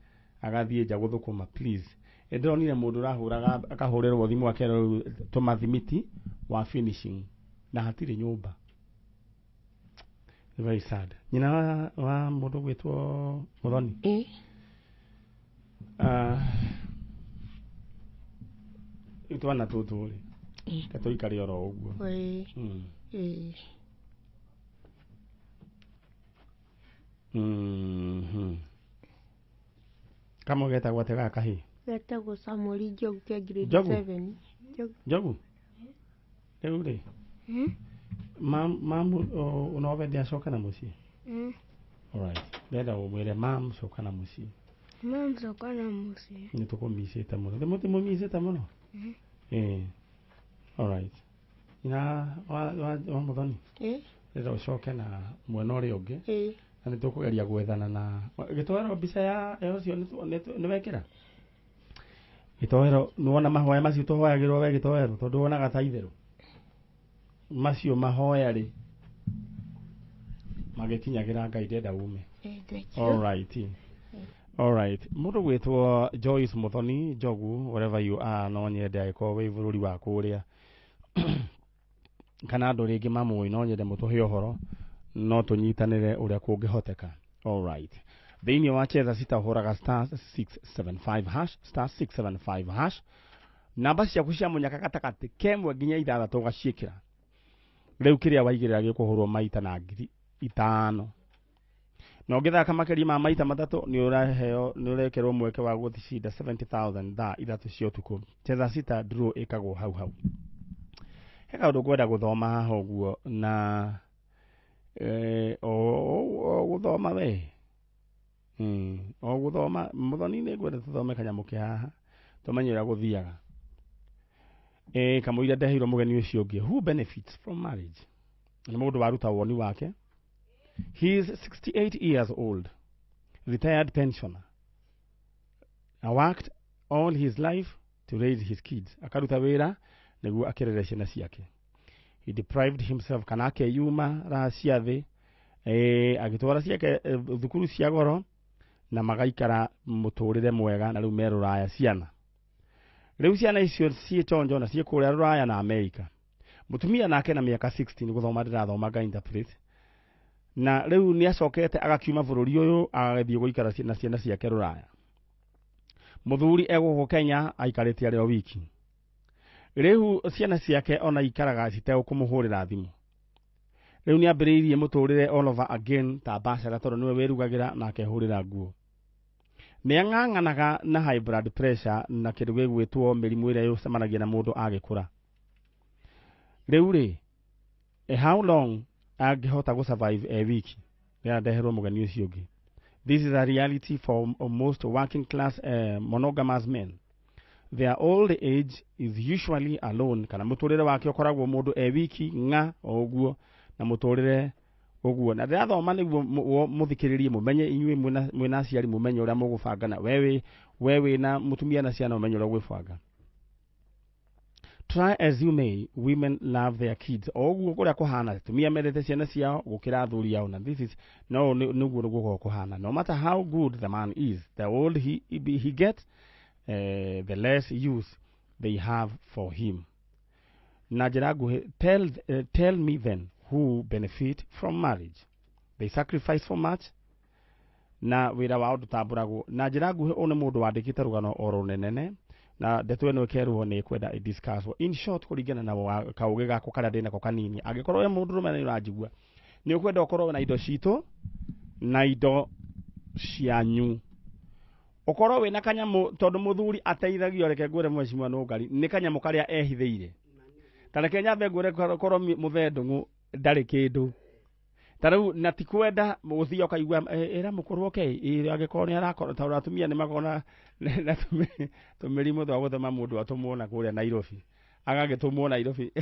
agathiĩ nja gũthũkũma please ndĩronire mũndũ ũrahũraga akahũrĩrwo thimũ akerwo tũmathimiti wa finishing na hatirĩ nyũmba very sad nyina wa mũndũ gwĩtwo Muthoni twana tũtũ rĩ katũikare oro ũguo kama getagwo atĩa kahĩ getagwo Samuel Njogu ke grade 7 Njogu rĩu rĩ mam unovende acoka na mũciĩ alright ndenda ũmwĩre mam coka na mũciĩ nĩ tũkũmicĩte mũno mũmicĩte mũno alright na wa Muthoni ndenda ũcoke na mwena ũrĩa ũngĩ na nĩ tũkũgeria gwethana na gĩtoero mbica ya ũcio nĩ wekĩra gĩtoero nĩwona mahoya macio tũhoyagĩrwo we gĩtoero tondũ wonaga ta itherũ macio mahoya rĩ magĩkinyagĩra Ngai ndenda ume alright mũndũ gwĩtwo Joyce Muthoni Njogu wherever you are no nyende agĩkorwo wĩ bũrũri wa kũrĩa kana andũ rĩngĩ mamũĩ no nyende mũtũhe ũhoro no tũnyitanĩre ũrĩa kũngĩhoteka alright thĩinĩ wa chetha citahũraga *675# namba ciaku cia mũnyaka gatagatĩ kemwe nginya ithathatũ ũgaciĩkĩra rĩu kĩrĩa waigĩrĩra gĩkũhũrwo maita na 5,000 na ũngĩthaka makĩria ma maita matatũ nĩ ũrekĩrwo mweke wa gũcinda 70,000 thaa ithatũ cia ũtukũ chetha cita draw ĩkagwo hau he kaũndũ kwenda gũthoma haha ũguo na gũthoma we gũthoma Muthoni nĩ ngwenda tũthome kanyamũ kĩ haha tũmenye ũrĩa gũthiaga kamũira ndeheirwo mũgeni ũcio ũngĩ who benefits from marriage nĩ mũndũ waruta woni wake he is 68 years old retired pensioner worked all his life to raise his kids akaruta wĩra nĩguo akĩrere ciana ciake he deprived himself kana akeyuma raha cia thĩ agĩtwara ciake thukuru cia goro na magaikara mũtũrĩre mwega na rĩu me Rũraya ciana rĩu ciana icio ciĩchonjo na ciĩ kũrĩa Rũraya na Amerika mũtumia nake na mĩaka 16 gũthoma ndĩrathoma interpret na rĩu nĩ acokete agakiuma bũrũri ũyũ agathiĩ gũikara na ciana ciake Rũraya mũthuri egũkũ Kenya aikarĩte arĩ o wiki rĩu ciana ciake ona ikaraga citegũkũmũhũrĩra thimũ rĩu nĩ ambĩrĩirie mũtũrĩre all over again ta bachelor tondũ nĩwe wĩrugagĩra na akehũrĩra nguo nĩ ang'ang'anaga na high blood pressure na kĩndũ gĩgwĩtwo mĩrimũ ĩrĩa yũcemanagia na mũndũ agĩkũra rĩu rĩ how long angĩhota gũsurvive wiki rĩrĩa ndeherwo mũgeni ũcio ũngĩ this is a reality for most working class monogamous men their old age is usually alone kana mũtũrĩre wake ũkoragwo mũndũ wiki ũguo na mũtũrĩre ũguo na ndĩrathoma nĩguo mũthikĩrĩrie mũmenye inyuĩ mwĩna aciari mũmenye ũrĩa mũgũbanga na wewe na mũtumia na ciana ũmenye ũrĩa ũgwĩbanga try as you may, women love their kids. Oguo kuria kuhana tumia merete ciana ciao gukira athuri yao, na this is no nuguo kuhana. No matter how good the man is, the older he gets, the less use they have for him. Najiragu, tell me then who benefit from marriage. They sacrifice for much. Na wira wao tutaburagu. Najiragu one mundu wandikite rugano oro nenene. Na ndeto eno keruho ni kwenda discuss. In short, kuringana na kauge gako karia ndina ko kanini, agikorwo mundu rumene ni urajigua, ni ukwenda ukorwo na indo cito na indo cianyu. Ukorwo wina kanyamu tondu muthuri ateithagio, reke ngwire mwecimu no ngari ni kanyamu karia ehithiire. Tareke nyambe ngwire korwo muthendungu ndari kindu. Tarau na tikwenda muthio kaigua era mukorwo okay agikorwo ni arakora ta uratumia ni magona na tumirimu twa guthema mundu atumwona kuria Nairobi, agagitumwo Nairobi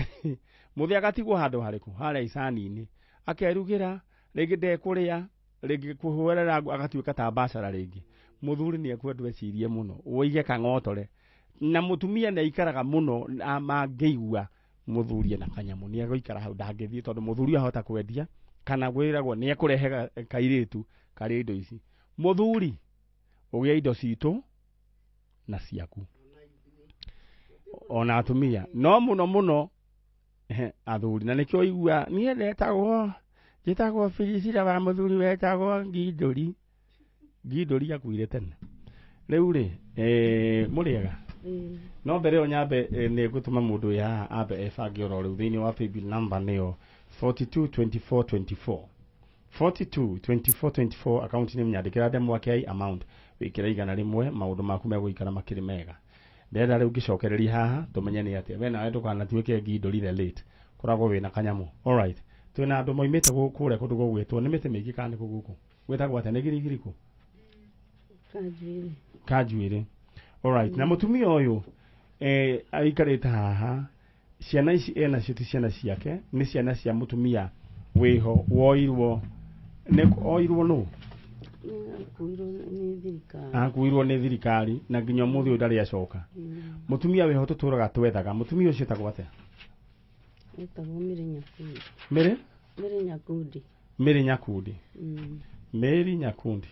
muthi agatigwo handu hariku haria icani-ini akerugira ringi ndekuria ringi kuhwerera agatuika ta bacara ringi. Muthuri ni ekwendwo ecirie muno uige kang'otore, na mutumia ni aikaraga muno amangeigua muthuri na kanyamu ni agoikara hau ndangithie tondu muthuri ahota kwendia kana gwiragwo ni ekurehe kairitu kari indo ici. Muthuri ugia indo citu na ciaku ona atumia no muno athuri, na nikio igua nie ndetagwo njitagwo Filicira wa muthuri wetagwo Ngindori akuire tene. Riu ri muriega no mbere o nyambe ni gutuma mundu ya ambe ebange oro riu thiini wa paybill number niyo 422424 422424 account ni mnyandikira ndemo yake amount wikira igana rimwe maundu maku meguikara makiri mega. Ndenda riu ngicokereria haha tumenye ni atia we nawe tukanatuike Ngindorire late kuragwo wina kanyamu. All right, twina andu moimite kure kundu gugwitwo ni miti mingi kandi kuguku gwitagwo atia ni girigiriku Kajuire. All right, na mutumia uyu aikarite haha, ciana ici ena cio ti ciana ciake, ni ciana cia mutumia wiho woirwo no akuirwo ni thirikari na nginya muthi ndari acoka. Mutumia wiho tuturaga twethaga, mutumia ucio tagwo atia? Etagwo Nyakundi. Nyakundi. Meri Nyakundi.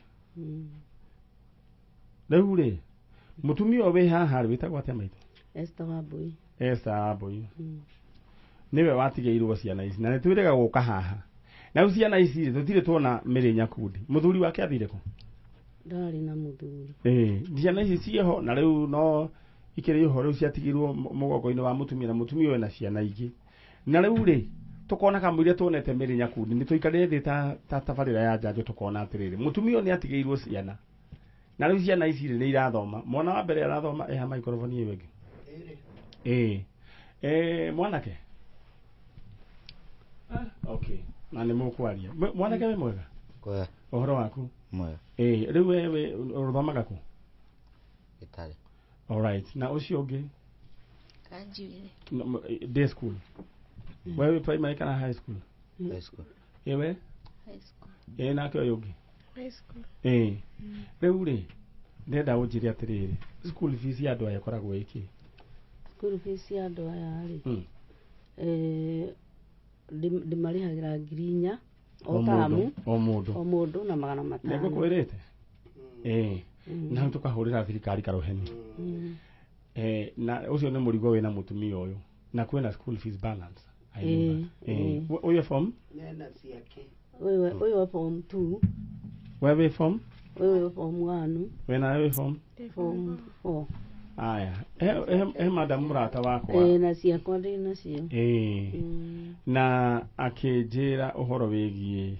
Riu ri mutumia we haha witagwo atia maitu? Esther Wambui. Niwe watigeirwo ciana ici na nitwirega guka haha. Na ciana ici tutire tuona Meri Nyakundi. Muthuri wake athire ku? Ndari na muthuri. Ciana ici cieho na riu no ikiri ho riu ciatigirwo mugongo-ini wa mutumia na mutumia we na ciana ingi. Na riu ri tukona kamwire tuonete Meri Nyakundi ni tuikarire thi ta tabarira ya Njanjo tukona atiriri mutumia ni atigeirwo ciana. Na riu ciana ici ni irathoma. Mwana wa mbere arathoma ha microphone iyo wengi. Mwanake. Okay. Na ni mukwaria. Mwanake we mwega? Kwega. Uhoro waku? Mwega. Riu we uruthomaga ku? Gitari. All right. Na ucio ungi? Kajuire. Day school. Wewe primary kana high school? High school. Ewe? High school. Na kyo ungi? High school. Riu ri ndenda unjire atiriri school fees ya andu aya koragwo iki? School fees ya andu aya ri ndimarihagira 4,000 o tamu o mundu na 500. Nego kwirite na tukahurira thirikari karoheni na ucio ni murigo wina mutumia uyu na kwina school fees balance uyu form nena ciake uyu form 2 wewe form form 1 wena wewe form 4. Aya madam murata wakwa na ciakwa ndi nacio na akijira uhoro wigie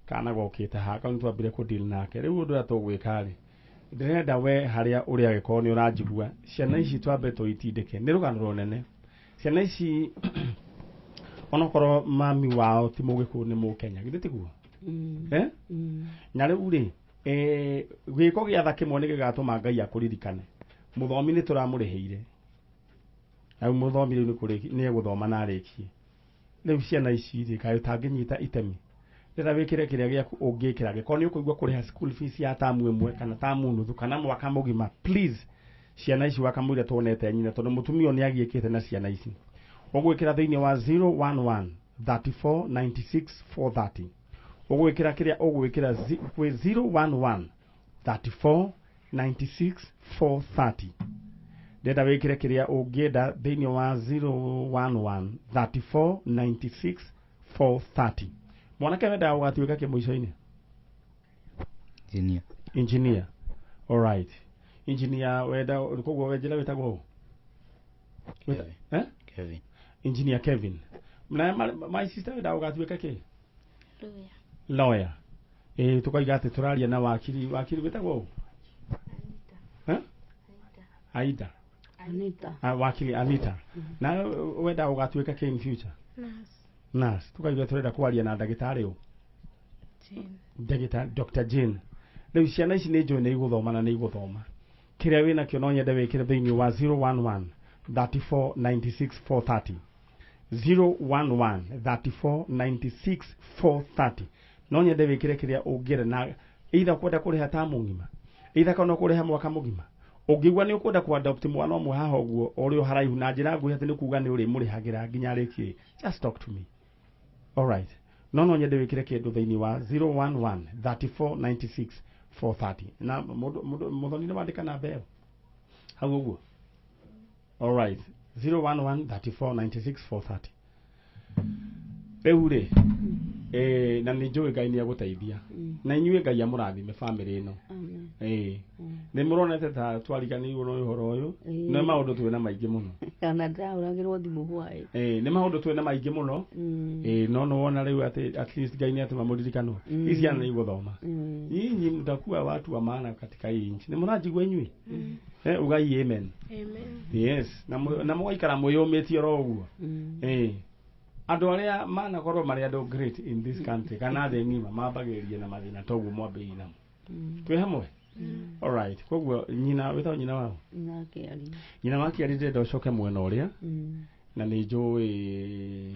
kana gokite haka ntwambire ku deal nake riu undu atugwika ri ndirenda we haria uria giko ni uranjigua ciana ici twambe tuitindike ni rugano runene ciana ici onokorwo mami wao ti mugiku ni mukenya githitiguo na riu ri giko giatha kimwe ni gigatuma Ngai akuririkane muthomi ni turamuriheire au muthomi riu ni kuriki ni guthoma na arikie riu ciana ici ri kayo tanginyita itemi rira wikire kiria giaku ungikira giko ni ukuigwa kuriha school fees ya tamu imwe kana tamu nuthu kana mwaka mugima please ciana ici wakamwire tuonete nyina tondu mutumia ni agiikite na ciana ici ugwikira thiini wa 011 34 96 430 ugwikira kiria ugwikira 011 34 96 430 ndenda wikire kiria ungienda thiini wa 011 34 96 430 mwanake wenda ugatuika ki muico-ini engineer all right engineer wenda kogwo wenjira wetagwo Kevin engineer Kevin na my sister wenda ugatuika ki lawyer tukaiga ati turaria na wakili wetagwo Aida Anita wakili Anita na wenda ugatuika ki in future nurse tukaiga turenda kwaria na ndagitari u ndagitari Dr. Jane riu ciana ici ni njone iguthoma na ni iguthoma kiria wina kio no nyende wikire thiini wa 011 34 96 430 011 34 96 430 no nyende wikire kiria ungire na either kwenda kuriha ta mungima either kana kuriha mwaka mugima ungigwa ni ukwenda ku adopt mwana omwe haha uguo uri haraihu na njira nguhi ati ni kuga ni uri murihagira nginya riki just talk to me all right no nyende wikire kindu thiini wa 011 34 96 430 na muthoni ni wandika na beo hau uguo all right 011 34 96 430 Eure na ni njui Ngai ni aguteithia na inyuĩ Ngai amũrathime family ĩno nĩ mũronete ta twariganĩirwo na ũhoro ũyũ nĩ maũndũ twĩna maingĩ mũno kana ndauragĩrwo thimũ hwaĩ nĩ maũndũ twĩna maingĩ mũno no wona rĩu atĩ at least Ngai nĩ atũma mũririkanwo ici ciana nĩ igũthoma nyinyi mtakuwa watu wa maana katika hii nchi nĩ mũranjigua inyuĩ ugai amen yes na mũgaikara mwĩyũmĩtie oro ũguo andu aria manakorwo mari andu great in this country kana thĩ ng'ima mambagĩrĩrie na mathina toguo mwambĩrĩrie namo twĩ hamwe all right koguo nyina wĩtagwo nyina wao nyina wake ndĩrenda ũcoke mwena ũrĩa na nĩ njũĩ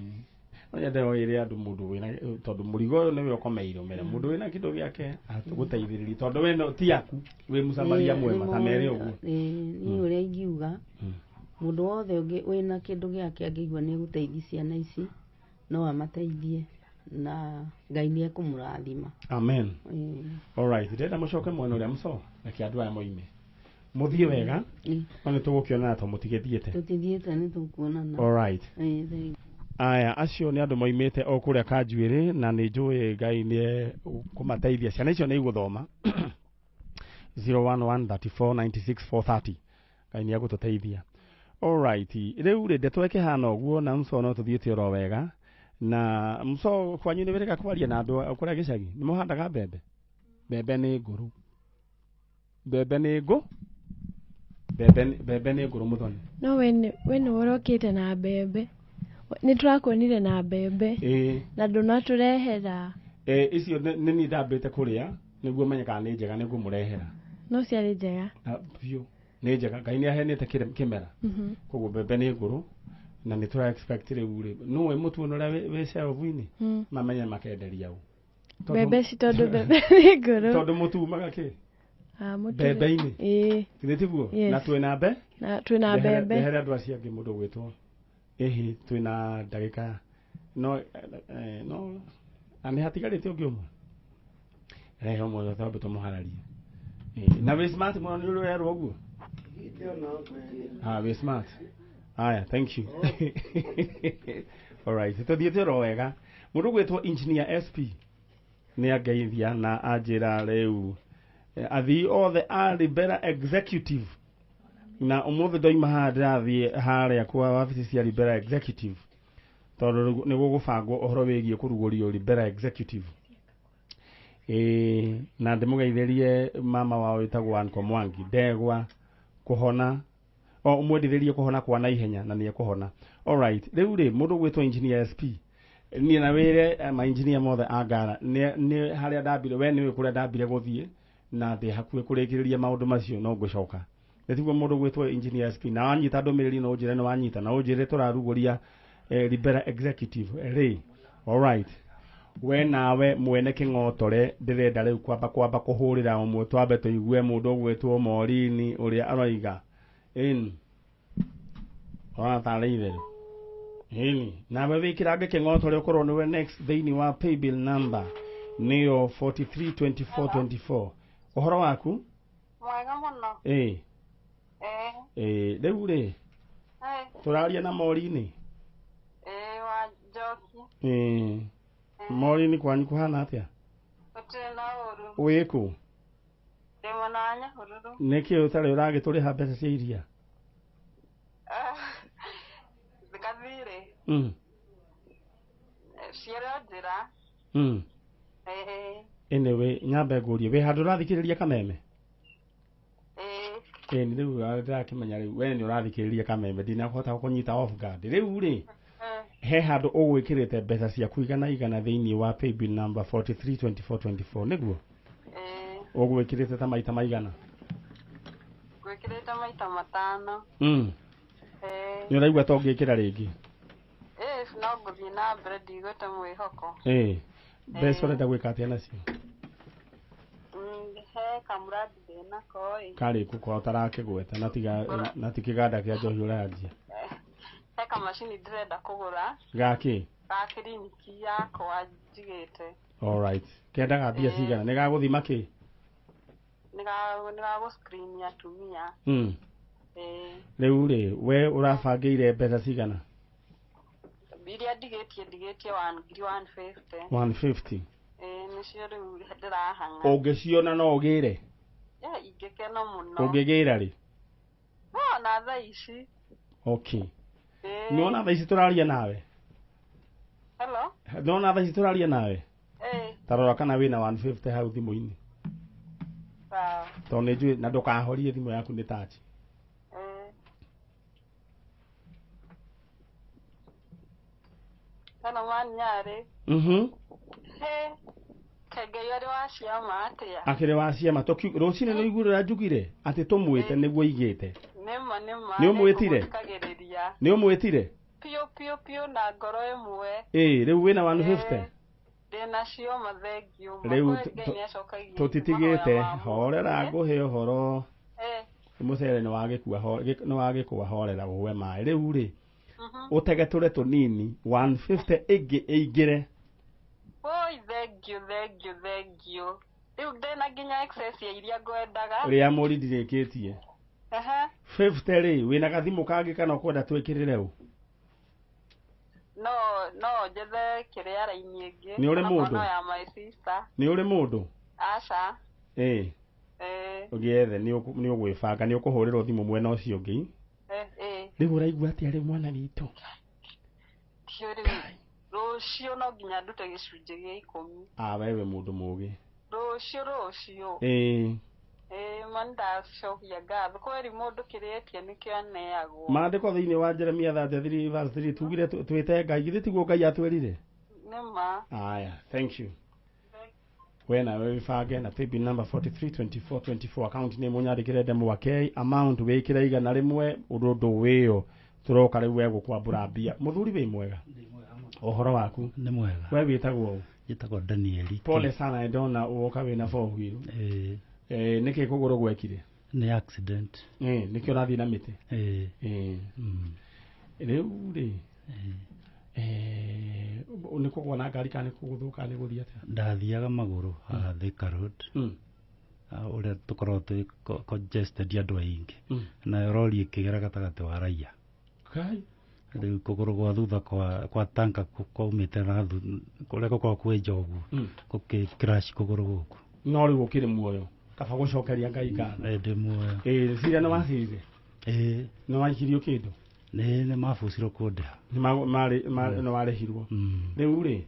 nyende oire andu mundu wina tondu murigo uyu niwe ukomeiro mere mundu wina kindu giake atugũteithĩrĩria tondu we no ti aku we musamaria mwema ta mere ũguo ni uria ingiuga mundu wothe ungi wina kindu giake angĩigua nĩ gũteithia ciana ici no amateithie na Ngai nĩ ekũmũrathima amen all right ndĩrenda mũcoke mwena ũrĩa mũco reke andũ aya moime mũthiĩ wega no nĩ tũgũkĩonana to mũtigĩthiĩte tũtithiĩte nĩ tũkuonana all right aya acio nĩ andũ moimĩte o kũrĩa Kanjuĩrĩ na nĩ njũĩ Ngai nĩ kũmateithia ciana icio nĩ igũthoma 011 34 96 430 Ngai nĩ agũtũteithia all right rĩu rĩnde tweke hana ũguo na mso no tũthiĩte oro wega na mso kwanyu nĩ wĩrĩga kwaria na andũ kũrĩa gĩcagi nĩ mũhandaga mbembe mbembe nĩ ngũrũ mbembe nĩ ngũrũ mũthoni no we nĩ worokĩte na mbembe nĩ tũrakuonire na mbembe na ndũnatũrehera icio nĩ niĩ ndambĩte kũrĩa nĩguo menye kana nĩ njega nĩguo mũrehera no ciarĩ njega biũ nĩ njega Ngai nĩ ahenete kĩmera koguo mbembe nĩ ngũrũ na nĩ tũra expect rĩu rĩ no we mũtu ũrĩa wĩ shelf-inĩ mamenye makenderia u mbembe ci tondũ mbembe nĩ ngũrũ tondũ mũtu umaga kĩ mbembe-inĩ nĩ tiguo na twĩna mbembe ehere andũ acio angĩ mũndũ gwĩtwo twĩna ndagĩka no nĩ hatigarĩte ũngĩ ũmwe rehe ũmwe tondũ tũmũhararie na wĩ smart mũno nĩ ũrwerwo ũguo wĩ smart aya thank you all right tũthiĩte oro wega mũndũ gwĩtwo engineer SP nĩ angeithia na anjĩra rĩu athii othe a Libera executive na ũmũthĩ ndoima haha ndĩrathiĩ harĩa kwa wabici cia Libera executive tondũ nĩ gũgũbangwo ũhoro wĩgiĩ kũrugũrio Libera executive na ndĩmũgeithĩrie mama wao wĩtagwo Anko Mwangi ndegwa kuhona umwendithĩrie kuhona kwa naihenya na nĩ ekũhona all right rĩu rĩ mũndũ gwĩtwo engineer SP niĩ na wĩre ma engineer mothe angara nĩ harĩa ndambire we nĩ kũrĩa ndambire gũthiĩ na ndĩ hakuhĩ kũrĩkĩrĩria maũndũ macio no ngũcoka nĩtiguo mũndũ gwĩtwo engineer SP na wanyita ndũmĩrĩri no njĩre nĩ wanyita na ũnjĩre tũrarugũria Libera executive rĩ all right we nawe mwene kĩng'otore ndĩrenda rĩu kwamba kũhũrĩra ũmwe twambe tũigue mũndũ gwĩtwo Morini ũrĩa aroiga in ona taleire hini na wewe kirage kengoto leo korone we next thini wa paybill number niyo 432424 ohoro waku mwega muno rĩu rĩ tũraria na Morini wa Njoki Morini kwanyu kuhana atĩa gũtirĩ na ũru wĩkũ ndĩ mwena Nyahururu nĩkĩ ũtarĩ ũragĩtũrĩha mbeca cia iria thikathirĩ ciarĩ njĩra anyway nyambe ngũrie wĩ handũ ũrathikĩrĩria Kameme nĩ rĩu ndĩrakĩmenya rĩu we nĩ ũrathikĩrĩria Kameme ndinahota kũnyita off guard rĩu rĩ he handũ ũgwĩkĩrĩte mbeca cia kũigana igana thĩinĩ wa paybill number 432424 nĩguo ũgwĩkĩrĩte ta maita maigana gwĩkĩrĩte maita matano nĩ ũraigua ta ũngĩkĩra rĩngĩ no ngũthiĩ na mbere ndigũte mwĩhoko mbeca ũrenda gwĩka atĩa nacio he kamũrandi ndĩnako karĩkũ kwa ũtarakĩgweta na ti kĩganda kĩa njohi ũranjia he kamacini ndĩrenda kũgũra gakĩ ga kiriniki yakwa njigĩte alright kendaga mbia cigana nĩ gagũthima kĩ nĩ gagũ-screen atumia rĩu rĩ we ũrabangĩire mbeca cigana iria ndigĩtie 150 nĩcio rĩu ndĩrahang'a ũngĩciona no ũgĩre ingĩkena mũno ũngĩgĩra rĩ na thaa ici okay nĩwona thaa ici tũraria nawe nĩwona thaa ici tũraria nawe tarora kana wĩna 150 hau thimũ-inĩ tondũ nĩnjũĩ na ndũkahorie thimũ yaku nĩ touch kana manyarĩ Kengei arĩ wa ciama atĩa akĩrĩ wa ciama rũcinĩ nĩ igurĩra njugire atĩ tũmwĩte nĩguo igĩte nĩma nĩ ũmwĩtire piũ na ngoro ĩmwe rĩu wĩna 150 ndĩnacio mathengio rĩu tũtitigĩte horera ngũhe ũhoro mũcere nĩ wagĩkũa horera ũwe maĩ rĩu rĩ ũtege tũre tũnini 150 ĩngĩ ĩingĩre thengio rĩu ndĩna nginya excess ya iria ngwendaga rĩa mũri ndirĩkĩtie 50 rĩ wĩna gathimũ kangĩ kana ũkwenda twĩkĩrĩre ũ no njethe kĩrĩa raini ĩngĩ nĩ ũrĩ mũndũ ya my sister nĩ ũrĩ mũndũ aca ũgĩethe nĩ ũgwĩbanga nĩ ũkũhũrĩrwo thimũ mwena ũcio ũngĩ rĩu ũraigua atĩa rĩu mwana witũ rũciũ no nginya ndute gĩcunjĩ gĩa 10 wewe mũndũ mũgĩ rũciũ mandacokia ngatho kweri mũndũ kĩrĩtie nĩkĩo aneagwo maandĩko thĩinĩ wa Jeremia 33:3 tugire twĩte Ngai githĩ tiguo Ngai atwĩrire nĩma aya thank you wena wĩbange na paybill number 432424 account name ũnyandĩkĩre ndemwa wake amount wĩkĩre igana rĩmwe ũndũ wĩyo tũroka rĩu wegũkwambũra mbia mũthuri wĩ mwega ohoro waku nĩ mwega we wĩtagwo njĩtagwo Danieli pole sana ndona ũoka wĩna four wheel nĩkĩ kũgũrũ gwekire nĩ accident nĩkĩ ũrathiĩ na mĩtĩ rĩu rĩ nĩ kũgwa na ngari kana nĩ kũgũthũka nĩ gũthiĩ atĩa ndathiaga magũrũ haha Thika Road ũrĩa tũkoragwo twĩ congested andũ aingĩ nayo rori ĩkĩgera gatagatĩ wa raia rĩu kũgũrũ gwa thutha kwa tanka kwaumĩte na kũrĩa gũkorwo kwĩ njogu gũkĩ-crash kũgũrũ gũkũ no rĩu ũkĩrĩ muoyo kaba gũcokeria Ngai ngatho ndĩ muoyo cira nĩ wacirire nĩ waikirio kĩndũ nĩ mabucirwo kũndeha nĩ warĩhirwo rĩu rĩ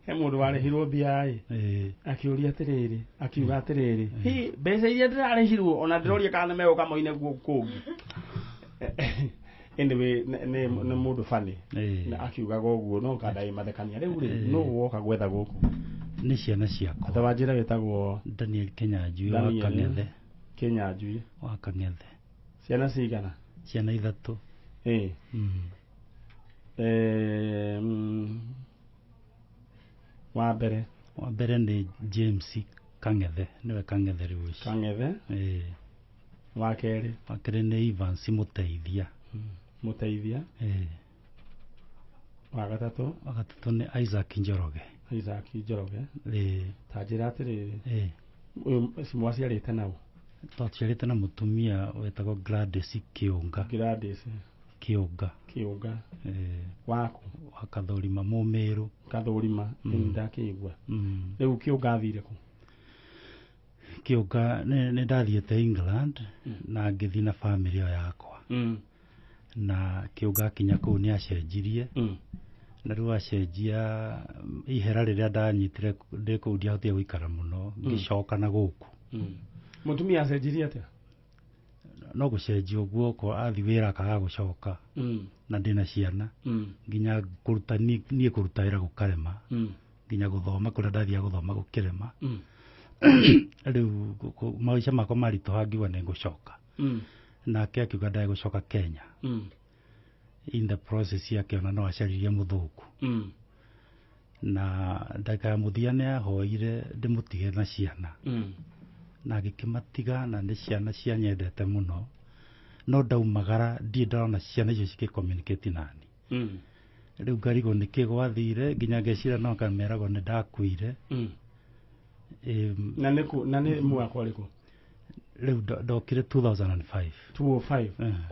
he mũndũ warĩhirwo mbia akĩũria atĩrĩrĩ akiuga atĩrĩrĩ mbeca iria ndĩrarĩhirwo ona ndĩroria kana nĩ megũka moine kũngĩ nĩ mũndũ bani akiugaga ũguo no kandagĩ mathekania rĩu rĩ nũ woka gwetha gũkũ nĩ ciana ciakwa atha wa njĩra wĩtagwo Daniel Kĩnyanjui wa Kang'ethe Kĩnyanjui wa Kang'ethe ciana cigana ciana 3 wa mbere nĩ James Kang'ethe nĩwe Kang'ethe rĩu ici Kang'ethe wakere nĩ Evans Muteithia Muteithia wagatatũ nĩ Isaac Njoroge tanjĩra atĩrĩrĩ cimu waciarĩte naũ twaciarĩte na mũtumia wetagwo Gladys Kĩũnga waku wa Kathũrima Mũmĩrũ ndakĩigua rĩu Kĩũnga athire kũ Kĩũnga nĩ ndathiĩte England na ngĩthiĩ na bamĩrĩ ĩyo yakwa na Kĩũnga akinya kũu nĩ acenjirie na rĩu acenjia ihera rĩrĩa ndanyitire ndĩ kũu ndiahotire gũikara mũno ngĩcoka na gũkũ mũtumia acenjirie atĩa no gũcenjia ũguo ko athi wĩra akaga gũcoka na ndĩna ciana nginya kũruta niĩ kũruta wĩra gũkarema nginya gũthoma kũrĩa ndathiaga gũthoma gũkĩrema rĩu maica makwa maritũha ngiuga nĩ ngũcoka nake akiuga ndagũcoka Kenya in the process akĩona no acaririe mũthũngũ na ndagĩka ya mũthia nĩ ahoire ndĩmũtige na ciana na agĩkĩmatiga na nĩ ciana cianyendete mũno no ndaumagara ndiĩ ndona ciana icio cikĩ-communicate nani rĩu ngarigwo nĩkĩ gwathire nginya ngeciria no kameragwo nĩ ndakuire na nĩ mwaka ũrĩkũ rĩu ndokire 2005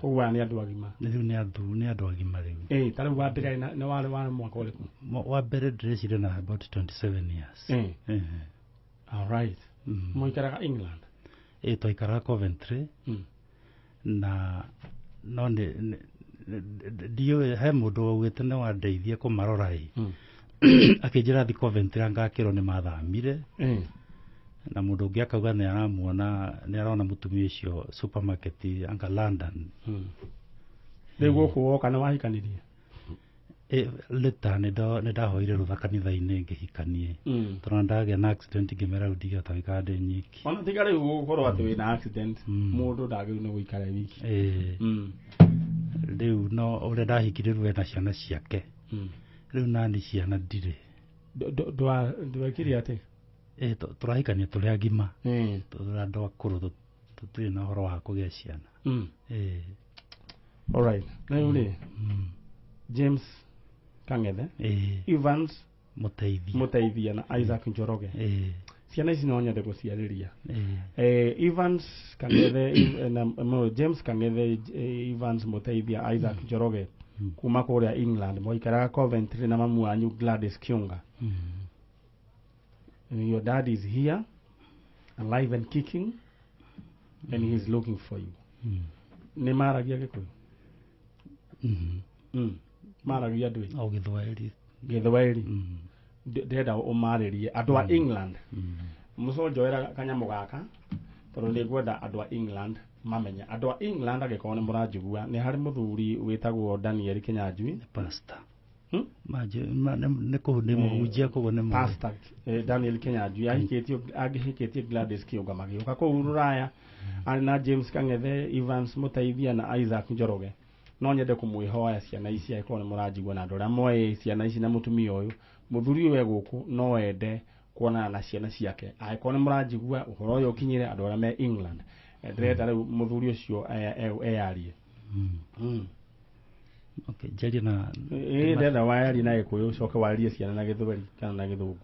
koguo nĩ andũ agima rĩu nĩ andũ agima rĩu ta rĩu wa mbere nĩ warĩ mwaka ũrĩkũ wa mbere ndĩreciria na about 27 years alright mũikaraga England twaikaraga Coventry na no ndiũĩ he mũndũ waugĩte nĩ wandeithia kũmarora akĩnjĩra thiĩ Coventry ngakĩrwo nĩ mathamire na mũndũ ũngĩ akauga nĩ aramuona nĩ arona mũtumia ũcio supermarket anga London rĩu gũkũ woka nĩ wahikanirie leta nĩ ndahoire rũtha kanitha-inĩ ngĩhikanie tondũ ndagĩa na accident ngĩmera rĩu ndigĩhota gũikara ndĩ nyiki ona tiga rĩu gũkorwo atĩ wĩna accident mũndũ ndagĩrĩirwo nĩ gũikara wiki rĩu no ũrĩa ndahikire rĩu ena ciana ciake rĩu nani ciana ndirĩ ndwekire atĩ tũrahikania tũrĩ agima tũrĩ andũ akũrũ tũtirĩ na ũhoro wa kũgĩa ciana alright rĩu rĩ James Kang'ethe Evans Muteithia na Isaac Njoroge ciana ici no nyende gũciarĩria Evans Kang'ethe na James Kang'ethe Evans Muteithia Isaac Njoroge kuma kũrĩa England mwaikaraga Coventry na mamu wanyu Gladys Kĩũnga your dad is here alive and kicking and he is looking for you nĩ maragia Gĩkũyũ maragia andũ Gĩthwaĩri ndĩrenda ũmarĩrie andũ a England mũconjoera kanyamũ gaka tondũ nĩ ngwenda andũ a England mamenye andũ a England agĩkorwo nĩ mũranjigua nĩ harĩ mũthuri wĩtagwo Daniel Kĩnyanjui pastor nĩ kũu nĩ mũhunjia kũu nĩ pastor Daniel Kĩnyanjui ahikĩtie Gladys Kĩũnga magĩũka kũu Rũraya arĩ na James Kang'ethe Evans Muteithia na Isaac Njoroge no nyende kũmwĩhoya ciana ici agĩkorwo nĩ mũranjigua na andũ arĩa moĩ ciana ici na mũtumia ũyũ mũthuri ũyũ gũkũ no ende kuonana na ciana ciake agĩkorwo nĩ mũranjigua ũhoro ũyũ ũkinyire andũ arĩa me England ndĩrenda rĩu mũthuri ũcio eyarie njarie na ndĩrenda wayarie na Gĩkũyũ ũcoke warie ciana na Gĩthweri kana na Gĩthũngũ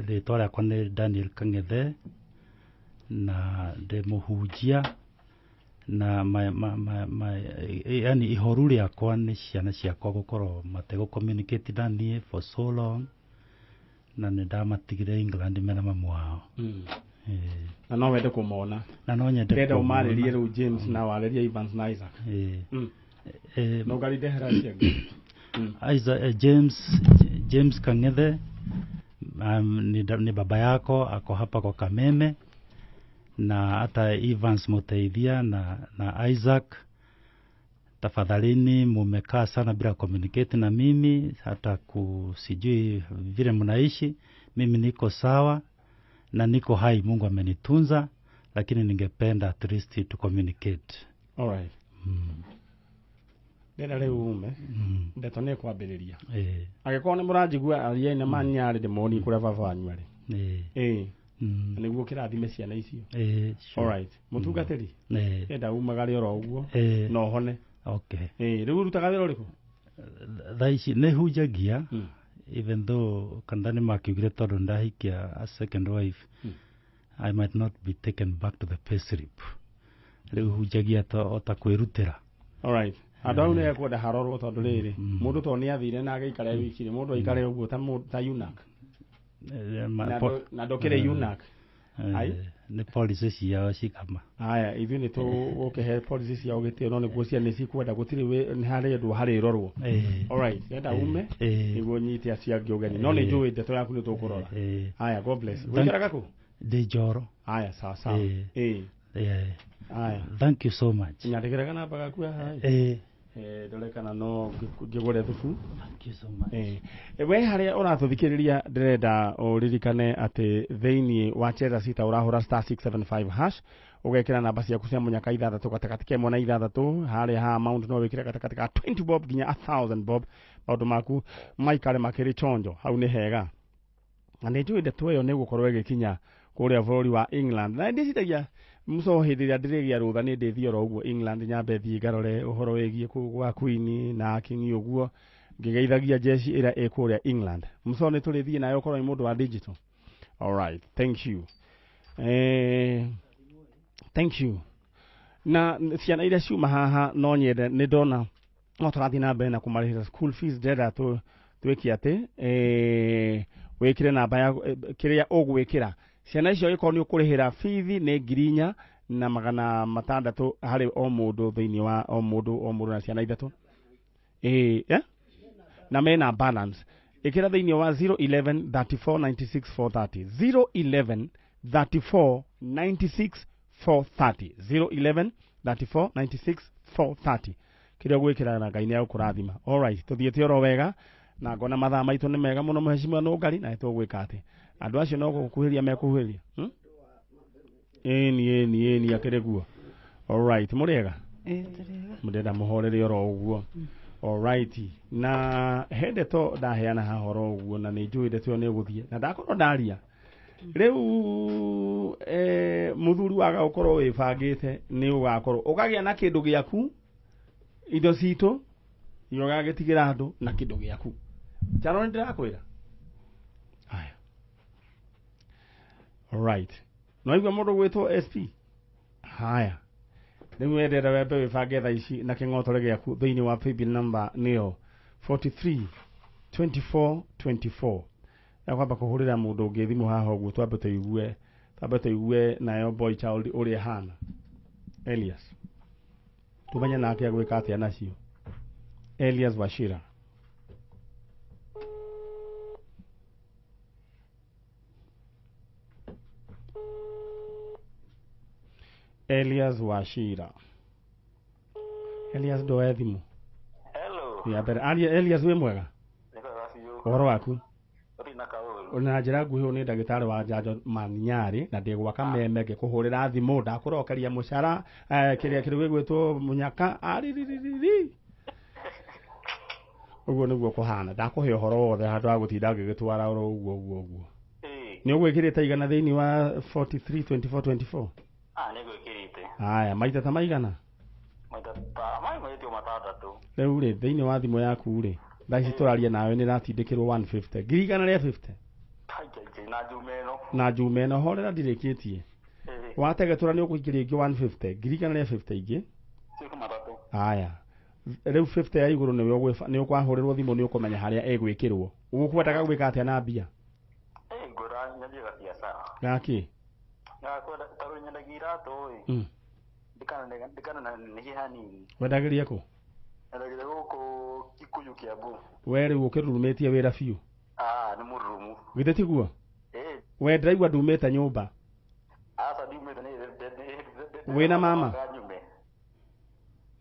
rĩtwa rĩakwa nĩ Daniel Kang'ethe na ndĩ mũhunjia na yani ihoru rĩakwa nĩ ciana ciakwa gũkorwo mategũ-communicate na niĩ for so long na nĩ ndamatigire England mena mamu wao na no wende kũmona na no nyende ndĩrenda ũmarĩrie rĩu James na warĩrie Evans na Isaac no ngarinde heracia James Kang'ethe ni baba yako ako hapa kwa Kameme na hata Evans Muteithia na Isaac tafadhalini mumekaa sana bila communicate na mimi hata kusijui vile mnaishi mimi niko sawa na niko hai Mungu amenitunza lakini ningependa at least to communicate alright ndĩrenda rĩu ume ndeto nĩ kwambĩrĩria agĩkorwo nĩ mũranjigua ariai na manyarĩ ndĩmoni kũrĩa baba wanyu arĩ niguo kirathime ciana icio sure. all right mutungatiri enda umagare oro uguo no hone okay riu rutaga wira uriku thaici nä hunjagia even though kandani makiugire tondu ndahikia a second wife I might not be taken back to the pay slip riu hunjagia ta kwirutira all right andu au nä ekwenda harorwo tondu riri mundu to nä athire na agaikare wikire mundu aikare uguo ta yunak na ndokire yunak ai nä policy ciao cikama aya ithuĩ nĩ tũgũkĩhe policy ciao gĩtĩo no nĩguo ciana cikwenda gũtirĩ nĩ harĩ andũ harĩrorwo alright enda ume nĩguo nyite acia ngĩũgeni no nĩ njũĩ ndeto yaku nĩ tũkũrora aya god bless wĩikaraga kũ ndĩ Njoro aya sawa sawa aya thank you so much nyandĩkĩraga namba gaku haha ndorekana no ngĩgũre thubu thank you so much we harĩa ũratũthikĩrĩria ndĩrenda ũririkane atĩ thĩinĩ wa cheza sita ũrahũra star 675 hash ũgekĩra namba ciaku cia mũnyaka 6 gatagatĩ kemwe na 6 harĩa ha amount no wĩkĩre gatagatĩ ka 20 bob nginya 1000 bob maũndũ maku maikare makĩrĩ chonjo hau nĩ hega na nĩ njũĩ ndeto ĩyo nĩ gũkorwo ĩgĩkinya kũrĩa bũrũri wa England na ndĩciragia muso hĩndĩ ĩrĩa ndĩrĩgĩa rũtha nĩ ndĩthiĩ oro ũguo England nyambe thiĩ ngarore ũhoro wĩgiĩ gwa Queen na King ũguo ngĩgeithagia jeshi ĩrĩa ĩkũrĩa England muso nĩ tũrĩthiĩ nayo ũkorwo nĩ mũndũ wa digital all right thank you thank you na ciana iria ciuma haha no nyende nĩ ndona no tũrathiĩ na mbere na kũmarĩhĩra school fees ndĩrenda twĩke atĩ wĩkĩre namba ya kĩrĩa ũgwĩkĩra ciana icio ĩkorwo nĩ ũkũrĩhĩra bithi nĩ 4,600 harĩ o mũndũ thĩinĩ wa o mũndũ na ciana ithatũ na mena balance ĩkĩra thĩinĩ wa 011 34 96 430 011 34 96 430 011 34 96 430 kĩrĩa ũgwĩkĩra na Ngai nĩ agũkũrathima all right tũthiĩte oro wega na ngona mathaa maitũ nĩ mega mũno mheshimiwa Nũngari na tũgwĩka atĩ andũ acio no gũkuhĩria mekuhĩria ĩni akĩrĩ guo all right mũrĩega mũndenda mũhorere oro ũguo all right na hende to ndaheana hahoro ũguo na nĩ njũĩ ndeto nĩ gũthiĩ na ndakorwo ndaria rĩu mũthuri waga ũkorwo wĩbangĩte nĩ ũgakorwo ũkagĩa na kĩndũ gĩaku indo citũ yogagĩtigĩra andũ na kĩndũ gĩaku charo nĩ ndĩrakwĩra haya all right no igwa mũndũ gwĩtwo SP haya rĩu wendera wembe wĩbange thaa ici na kĩng'otore gĩaku thĩinĩ wa paybill number nĩyo 43 24 24 kwamba kũhũrĩra mũndũ ũngĩ thimũ haha ũguo twambe tũigue nayo boy child ũrĩa hana Elias tumenye nake agwĩka atĩa nacio Elias Wachira Elias Wachira Elias ndoe thimũ hello ya mbere Elias wĩ mwega ũhoro waku na njĩra nguhĩ nĩ ndagĩtarĩ wa Njanjo Maninyarĩ na ndĩgwa Kameme ngĩkũhũrĩra thimũ ndakũrokeria mũcara kĩrĩa gwĩtwo mũnyaka ũguo nĩguo kũhana ndakũhe ũhoro wothe handũ ha gũtinda ngĩgĩtwara oro ũguo nĩ ũgwĩkĩrĩte igana thĩinĩ wa 43 24 24 nĩ gwĩkĩrĩte haya maita ta maigana rĩu rĩ thĩinĩ wa thimũ yaku rĩ thaa ici tũraria nawe nĩ ratindĩkĩrwo 150 ngiri igana rĩa 50 na njuma ĩno horera ndirĩkĩtie wategetũra nĩ ũkũingĩria ingĩ 150 ngiri igana rĩa 50 ingĩ haya rĩu 50 ya igũrũ nĩ ũkwahũrĩrwo thimũ nĩ ũkũmenya harĩa ĩgwĩkĩrwo ũgũkwendaga gwĩka atĩa na mbia gaki wendagĩria kũ we rĩu ũkĩrurumĩtie wĩra biũ nĩ mũrurumu githĩ tiguo we ndĩraigua ndumĩte nyũmba wĩna mama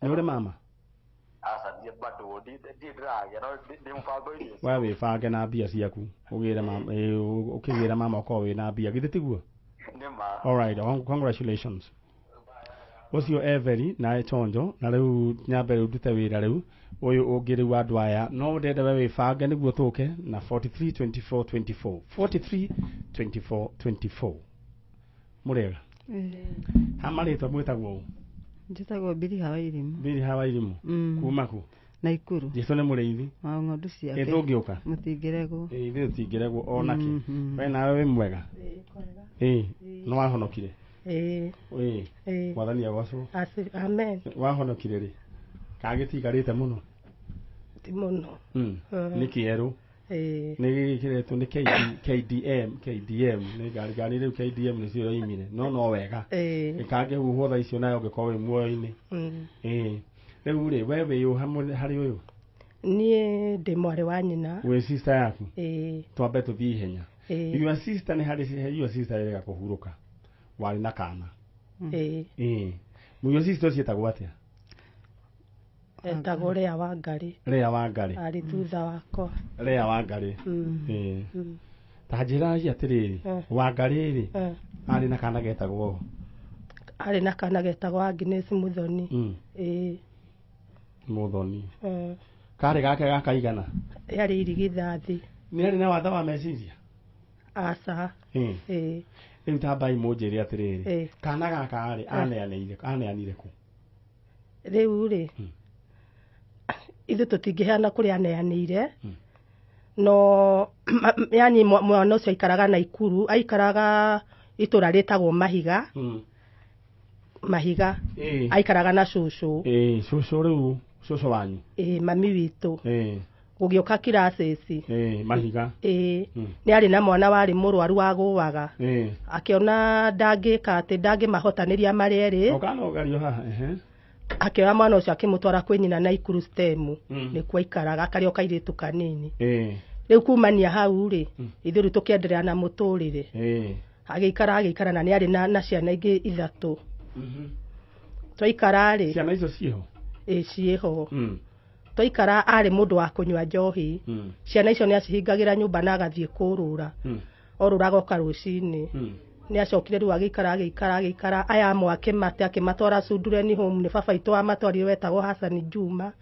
nĩ ũrĩ mama we wĩbange na mbia ciaku ũkĩgĩra mama ũkorwo wĩna mbia githĩ tiguo alright congratulations ũcio Every na Chonjo na rĩu nyambe rĩu ndute wĩra rĩu ũyũ ũngĩ rĩu andũ aya no ndenda we wĩbange nĩguo tũke na 43 24 24 43 24 24 murega hamarĩtwa mwĩtagwo njĩtagwo Bili Hawairimu. Bili Hawairimu kuma ku Naikuru. Jesu nĩ mũrĩithi wa ng'ondu ciake. Tũngĩũka mũtingĩregwo. Ithuĩ tũtingĩregwo onake. We nawe wĩ mwega. Nĩ wahonokire. Mwathani agocwo. Amen. Wahonokire rĩ? Kagĩtigarĩte mũno. Ti mũno. Nĩ kĩerũ. Nĩ gĩkĩretwo nĩ KDM nĩ gari rĩu KDM nĩ cio yoimire no wega ĩkangĩhuhwo thaa icio nayo ũngĩkorwo wĩ muoyo-inĩ. Rĩu rĩ we wĩ harĩ ũyũ? Niĩ ndĩ mwarĩ wa nyina. Wĩ sister yaku? Twambe tũthiĩ ihenya. Your sister nĩ harĩ your sister ĩrega kũhurũka warĩ na kana. Your sister ciĩtagwo atĩa? Etagwo Lea Wangari. Lea Wangari. Arĩ thutha wakwa. Lea Wangari. Ta njĩra atĩrĩrĩ Wangari rĩ arĩ na kana getagwo? Arĩ na kana getagwo Agnes Muthoni. Muthoni. Karĩ gake gakaigana? Yarĩ irigithathi. Nĩ arĩ na watho wa meciria? Aca. Rĩu tambai mũnjĩre atĩrĩrĩ kana gaka rĩ aneanire kũ? Rĩu rĩ ithuĩ tũtingĩheana kũrĩa aneanĩire no yani mwana ũcio aikaraga Naikuru aikaraga itũra rĩtagwo Mahiga aikaraga na cũcũ. Cũcũ rĩu cũcũ wanyu? Mami witũ gũgĩũka classes Mahiga. Nĩ arĩ na mwana warĩ mũrwaru wagũaga akĩona ndangĩka atĩ ndangĩmahotanĩria marĩ erĩ akĩoya mwana ũcio akĩmũtwara kwĩ nyina Naikuru STEM nĩkuo aikaraga akarĩ o kairĩtu kanini. Rĩu kumania hau rĩ ithuĩ rĩu tũkĩenderea na mũtũrĩre agĩikara na nĩ arĩ na ciana ingĩ 3 twaikara rĩ. Ciana icio ciĩho? Ciĩho. Twaikara arĩ mũndũ wa kũnyua njohi. Ciana icio nĩ acihingagĩra nyũmba na agathiĩ kũrũra orũra agoka rũcinĩ. Nĩ acokire rĩu agĩikara aya amwe akĩmatwara Sundureni home nĩ baba itũ amatwarire wetagwo Hassan Juma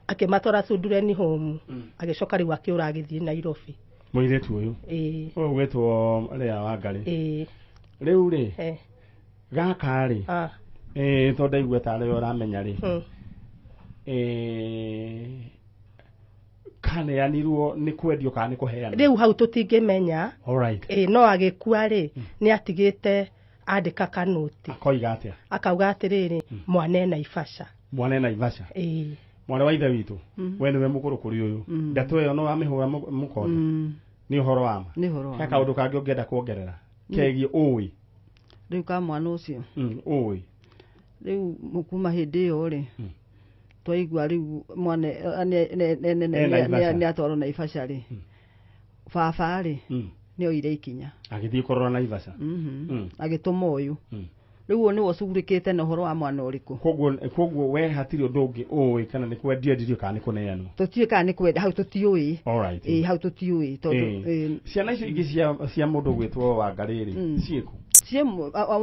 akĩmatwara Sundureni home agĩcoka rĩu akĩũra agĩthiĩ Nairobi. Mũirĩtu ũyũ? Ũyũ gwĩtwo Lea Wangari. Rĩu rĩ gaka rĩ tondũ ndaigua tarĩ we ũramenya rĩ kaneanirwo nĩ kwendio kana nĩ kũheana? Rĩu hau tũtingĩmenya. No agĩkua rĩ nĩ atigĩte andĩka kanũti. Akoiga atĩa? Akauga atĩrĩrĩ mwana Naivasha. Mwana Naivasha? Mwana wa ithe witũ? We nĩwe mũkũrũ kũrĩ ũyũ? Ndeto ĩyo no wamĩhũra mũkonde? Nĩ ũhoro wa ma? Nĩ ũhoro wa ma. He kaũndũ kangĩ ũngĩenda kuongerera kegiĩ ũĩ? Rĩu ka mwana ũcio ũĩ? Rĩu kuma hĩndĩ ĩyo rĩ twaigua rĩu mwana nĩ atwarwo Naivasha rĩ baba rĩ nĩ oire ikinya agĩthiĩ kũrora Naivasha agĩtũma ũyũ rĩu ũyũ nĩwe ũcugurĩkĩte na ũhoro wa mwana ũrĩkũ? Koguo we hatirĩ ũndũ ũngĩ ũĩ kana nĩ kwendio endirio kana nĩ kũneanwo? Tũtiũĩ kana nĩ kwenda hau tũtiũĩ. Hau tũtiũĩ tondũ ciana icio ingĩ cia mũndũ gwĩtwo Wangari rĩ ciĩkũ?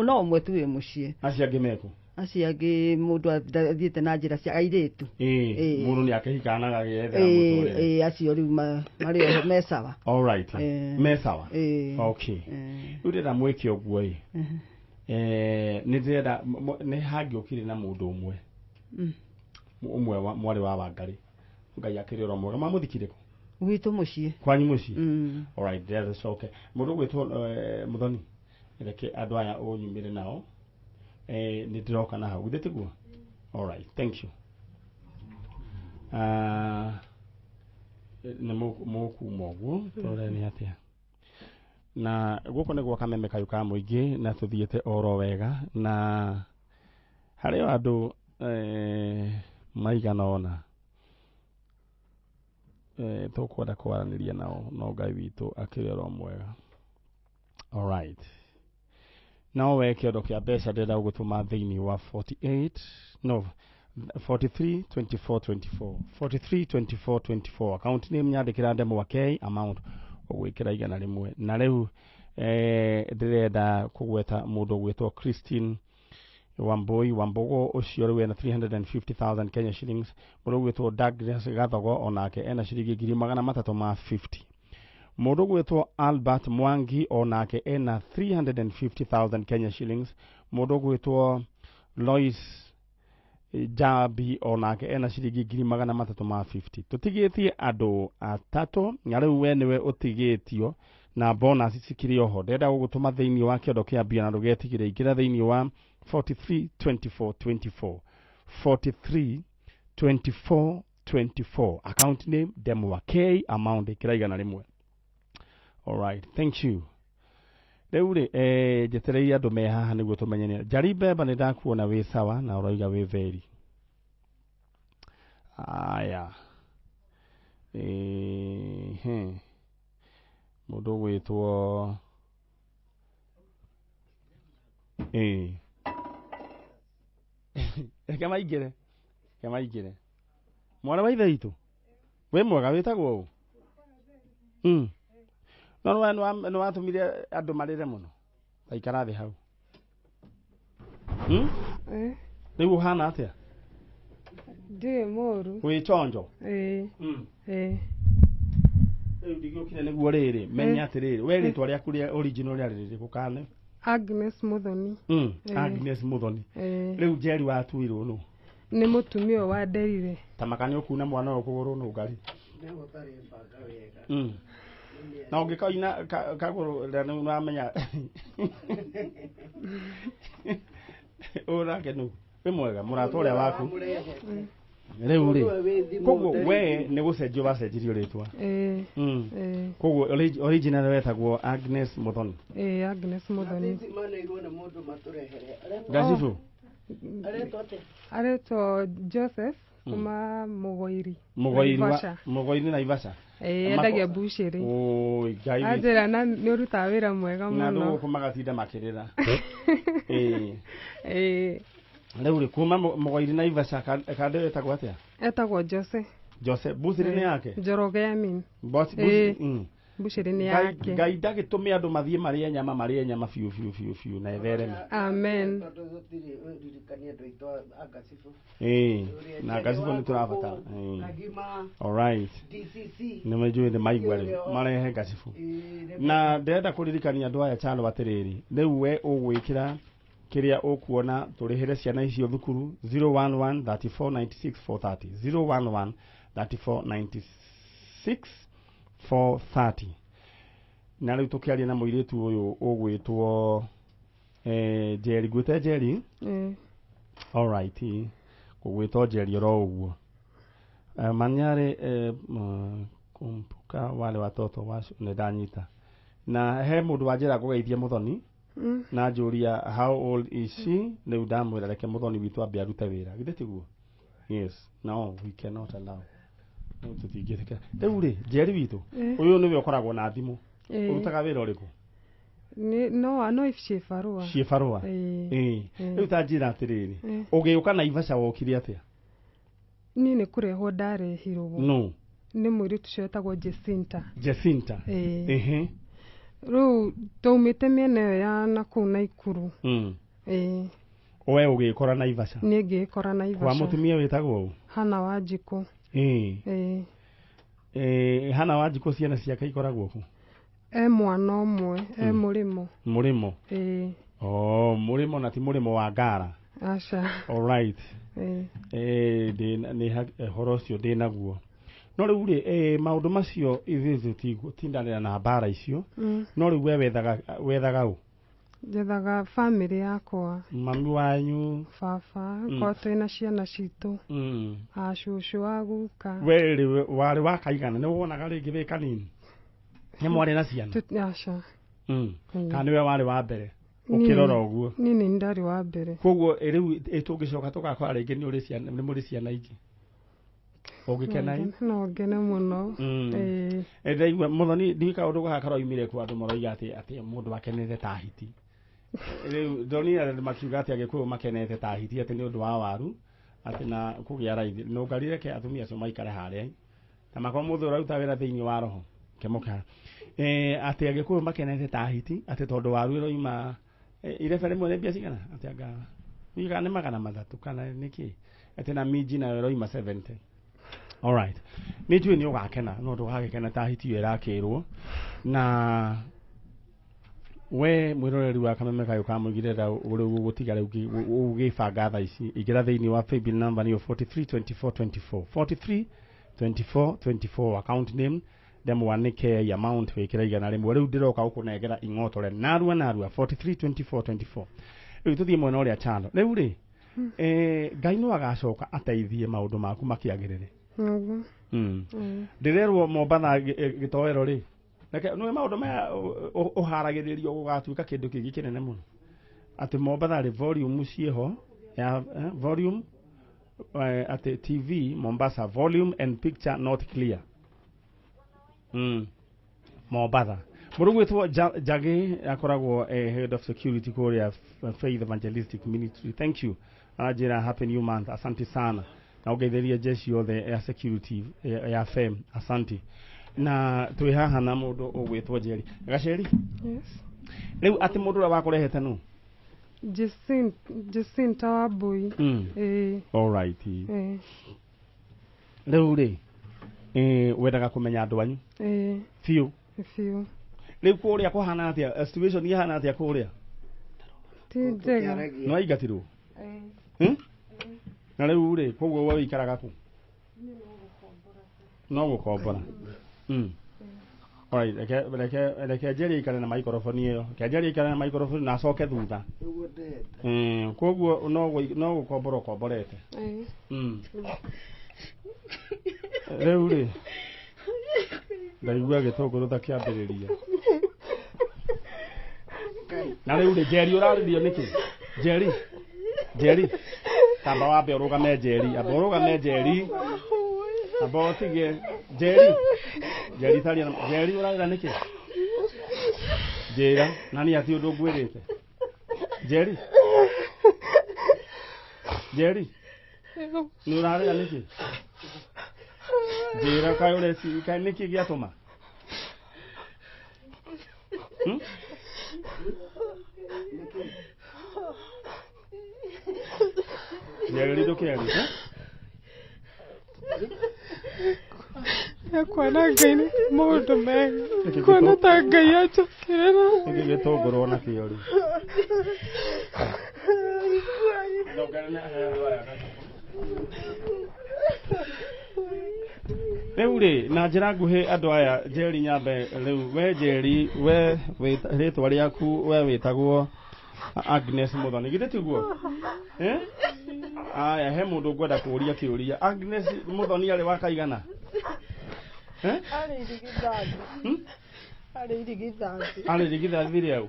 No ũmwe tu wĩ mũciĩ. Acio angĩ mekũ? Acio angĩ mũndũ athiĩte na njĩra cia airĩtu. Mũndũ nĩ akĩhikanaga agĩethera mũtũrĩre. Acio rĩu marĩ oho me sawa. Me sawa. Rĩu ndĩrenda mwĩke ũguo ĩ nĩ ndĩrenda nĩ hangĩũkire na mũndũ ũmwe mwarĩ wa Wangari Ngai akĩrĩ oro mwega mamũthikire kũ? Gwitũ mũciĩ. Kwanyu mũciĩ? Ndĩrenda coke mũndũ gwĩtwo Muthoni reke andũ aya ũnyumĩre nao nĩ ndĩroka na hau githĩ tiguo? Thank you. Nĩ mũkuma ũguo tũrore nĩ atĩa na gũkũ nĩguo Kameme kayũ ka mũingĩ na tũthiĩte oro wega na harĩ andũ maigana ona tũkwenda kwaranĩria nao no Ngai witũ akĩrĩ oro mwega. No we kĩondo kĩa mbeca ndĩrenda gũgũtũma thĩinĩ wa 432424 account name nyandĩkĩra Ndemwakei amount ũgwĩkĩra 100 na rĩu ndĩrenda kũgweta mũndũ gwĩtwo Christine Wambogo ũcio rĩu ena 350,000 Kenya shillings. Mũndũ gwĩtwo Douglas Gathogo onake ena ciringi 350,000. Mũndũ gwĩtwo Albert Mwangi onake ena 350,000 Kenya shillings. Mũndũ gwĩtwo Lois Jabi onake ena ciringi 350,000. Tũtigĩtie andũ atatũ, na rĩu we nĩwe ũtigĩtio na bonus cikĩrĩ oho. Ndenda gũgũtũma thĩinĩ wa kĩondo kĩa mbia na ndũgetigĩre, ingĩra thĩinĩ wa 432424 432424 account name Demwa K amount ĩkĩraigana rĩmwe. Alright, thank you. Rĩu rĩ njetereire andũ me haha nĩguo tũmenye. Jaribeba nĩ ndakuona wĩ sawa na ũroiga wĩ veri. Aya. Mũndũ gwĩtwo Kamaingĩre. Mwana wa ithe itũ. We mwega wĩtagwo ũũ? No nĩ watũmire andũ marĩre mũno. Aikara thĩ hau. Rĩu ũhana atĩa? Ndiye moru. Wĩ chonjo? Rĩu ndigĩũkire nĩguo rĩrĩ. Menya atĩrĩrĩ. We rĩtwa rĩaku rĩa original rĩarĩ rĩrĩkũ kane? Agnes Muthoni. Agnes Muthoni. Rĩu Njeri watuirwo nũ? Nĩ mũtumia wa Nderire. Tamakani ũkuna mwana ũyũ kũgũrũ nũ ngari? Na ũngĩkoina kagũrũ nĩ wamenya ũrake nũ? Wĩ mwega mũrata ũrĩa waku? Rĩu rĩ koguo we nĩ gũcenjio wacenjirio rĩtwa? Koguo original wetagwo Agnes Muthoni? Agnes Muthoni. Gacibu? Aretwo Joseph kuma Mũgoiri. Mũgoiri na Ivasha? Endagia mbucĩrĩ. Ngai. Anjĩra na nĩ ũrutaga wĩra mwega mũno. Na ndũgũkũ magatinda makĩrĩra. Rĩu rĩ kuma Mũgoiri na Ivasha kande wetagwo atĩa? Etagwo Jose. Jose, mbucĩrĩ nĩ yake? Njoroge Amin. Mbucĩrĩ nĩ yake. Ngai ndagĩtũme andũ mathiĩ marĩe nyama biũ na ethereme. Amen. Na Gacibu nĩ tũrabatara. Alright. Nĩ majũĩ nĩ maigua rĩu marehe Gacibu. Na ndĩrenda kũririkania andũ aya chalo atĩrĩrĩ. Rĩu we ũgwĩkĩra kĩrĩa ũkuona tũrĩhĩre ciana icio thukuru 011 3496 430 011 3496 430. Na rĩu tũkĩaria na mũirĩtu ũyũ ũgwĩtwo Njeri. Gwĩte Njeri? Alright. Kũgwĩtwo Njeri oro ũguo. Manyare kumbuka wale watoto wacu nĩ ndanyita. Na he mũndũ wanjĩra kũgeithia Muthoni. Na njũria how old is she? Rĩu ndamwĩra reke Muthoni witũ ambe arute wĩra. Githĩ tiguo? Yes. No, we cannot allow. No tũtingĩtĩkĩra. Rĩu rĩ Njeri witũ ũyũ nĩwe ũkoragwo na thimũ. Ũrutaga wĩra ũrĩkũ? No ciĩbarũa. Ciĩbarũa? Rĩu ta njĩra atĩrĩrĩ. Ũgĩũka na Ivasha wokire atĩa? Niĩ nĩ kũrehwo ndarehirwo. No. Nĩ mũirĩtu ũcio etagwo Jacinta. Jacinta? Rĩu taumĩte mĩena ĩyo ya nakũu Naikuru. We ũgĩkora na Ivasha? Niĩ ngĩkora na Ivasha. Kwa mũtumia wĩtagwo? Hana Wanjikũ. Hana Wanjikũ ciana ciake ikoragwo kũ? Mwana ũmwe Mũrĩmo. Mũrĩmo? Mũrĩmo na ti Mũrĩmo wa Ngara? Aca. Alright. Nĩ horo ũcio ndĩnaguo. No rĩu rĩ maũndũ macio ithuĩ tũtindanĩra na mbara icio. No rĩu we wethaga ũ? Njethaga family yakwa. Mami wanyu? Baba, kwa twĩna ciana citũ. Cũcũ wa guka. We warĩ wa kaigana nĩ wonaga rĩngĩ wĩ kanini? Nĩ mwarĩ na ciana? Aca. Kana nĩwe warĩ wa mbere ũkĩrora ũguo? Niĩ nĩ ndarĩ wa mbere. Koguo rĩu tũngĩcoka tũgakora rĩngĩ nĩ mũrĩ ciana ingĩ? Ũngĩkena? No ngene mũno. Ndaigua Muthoni ndika ũndũ gaka karoimire kwa andũ maroiga atĩ mũndũ akenete ta hiti. Rĩu ndonire makiuga atĩ Agĩkũyũ makenete ta hiti atĩ nĩ ũndũ wa waru atĩ na kũgĩa raithi. No ngarire ke atumia acio maikare harĩa. Na makwa mũthũ ũraruta wĩra thĩinĩ wa roho. Kemoka. Atĩ Agĩkũyũ makenete ta hiti atĩ tondũ waru ĩroima irebe rĩmwe nĩ mbia cigana atĩ anga. Wiga nĩ 300 kana nĩkĩ? Atĩ na minji nayo ĩroima 70. All right. Nĩ njũĩ nĩ ũgakena no ndũgagĩkena ta hiti ĩyo ĩrakĩrwo na we mwĩroreri wa Kameme Kayo kamũigire da ũrĩ gũtiga rĩu ũgĩbanga thaa ici ingĩra thĩinĩ wa paybill number nĩyo 432424 432424 account name demo wanike amount wĩkĩra igana rĩmwe rĩu ndĩroka gũkũnengera ing'otore narua 432424 rĩu tũthiĩ mwena ũrĩa chano rĩu rĩ Ngai no agacoka ateithie maũndũ maku makĩagĩrĩre ndĩrerwo Mombatha gĩtoero rĩ nĩ maũndũ maya ũharagĩrĩrio gũgatuĩka kĩndũ kĩngĩ kĩnene mũno atĩ Mombatha rĩ volume ciĩho ya volume at TV Mombasa volume and picture not clear Mombatha mũndũ gwĩtwo Jage akoragwo head of security kũrĩa Faith Evangelistic Ministry. Thank you anajira happy new month asante sana na ũgeithĩrie jeshi yothe ya security ya FEM asante na twĩ haha na mũndũ ũgwĩtwo Jerry Gaceri rĩu atĩ mũndũ ũrĩa wakũrehete nũ Jacinta Wambui all right rĩu rĩ wendaga kũmenya andũ anyu biũ rĩu kũrĩa kũhana atĩa situation ihana atĩa kũrĩa ti njega no aingatirwo na rĩu rĩ koguo we wĩikaraga kũ no gũkombora all right reke Jerry aikare na microphone ĩyo Jerry aikare na microphone na acoke thutha koguo no gũkombora ũkomborete rĩu rĩ ndaigua gĩtũngũrũ ta kĩambĩrĩria na rĩu rĩ Jerry ũrarĩrio nĩkĩ Jerry tamba wambe ũrũgame Jerry amba ũrũgame Jerry amba ũtige Jerry taria Jerry ũrarĩra nĩkĩ njĩra na nĩ atĩ ũndũ ngwĩrĩte Jerry nĩ ũrarĩra nĩkĩ njĩra kaĩ ũreci kaĩ nĩkĩ gĩatũma Jerry ndũkĩaria Kwana Ngai nĩ maũndũ mega kwana ta Ngai anjũkĩrĩra nĩkĩ gĩtũngũrũ ona kĩo rĩ rĩu rĩ na njĩra nguhĩ andũ aya Jerry nyambe rĩu we Jerry we rĩtwa rĩaku we wĩtagwo Agnes Muthoni githĩ tiguo aya he mũndũ ngwenda kũũria kĩũria Agnes Muthoni arĩ wa kaigana arĩ irigithathi rĩu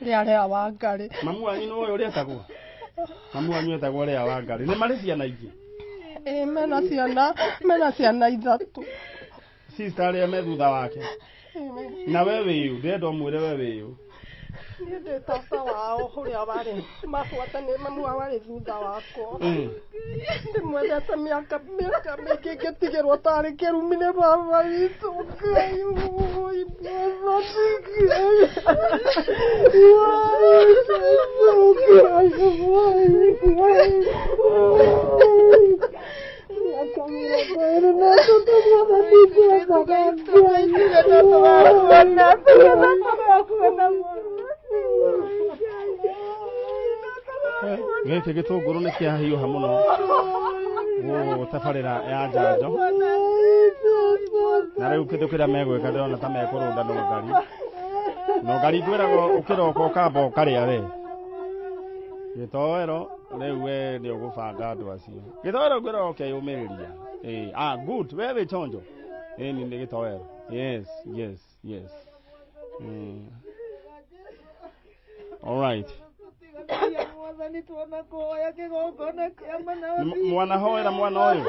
rĩa Wangarĩ mamu wanyu nĩ ũrĩa etagwo mamu wanyu etagwo rĩa Wangarĩ nĩ marĩ ciana ingĩ mena ciana ithatũ sister arĩa me thutha wake na we wĩũ ndĩrenda ũmwĩre we wĩũ niĩ ndĩ tata wao ũrĩa warĩ mabuatanĩ mamu wao warĩ thutha wakwa ndĩmwendete mĩaka mĩingĩ ngĩtigĩrwo tarĩ kĩrumi nĩ baba witũ Ngai gĩkĩ gĩtũngũrũ nĩ kĩahiũha mũno tabarĩra ya Njanjo na rĩu kĩndũ kĩrĩa megwĩka ndĩrona ta mekũrũnda no ngari ngwĩragwo ũkĩroka ũkamba ũkarĩa we gĩtoero rĩu we nĩ ũgũbanga andũ acio gĩtoero ngwĩragwo ũkeyũmĩrĩria good we wĩ chonjo nĩ gĩtoero yes all right mwana hoera mwana ũyũ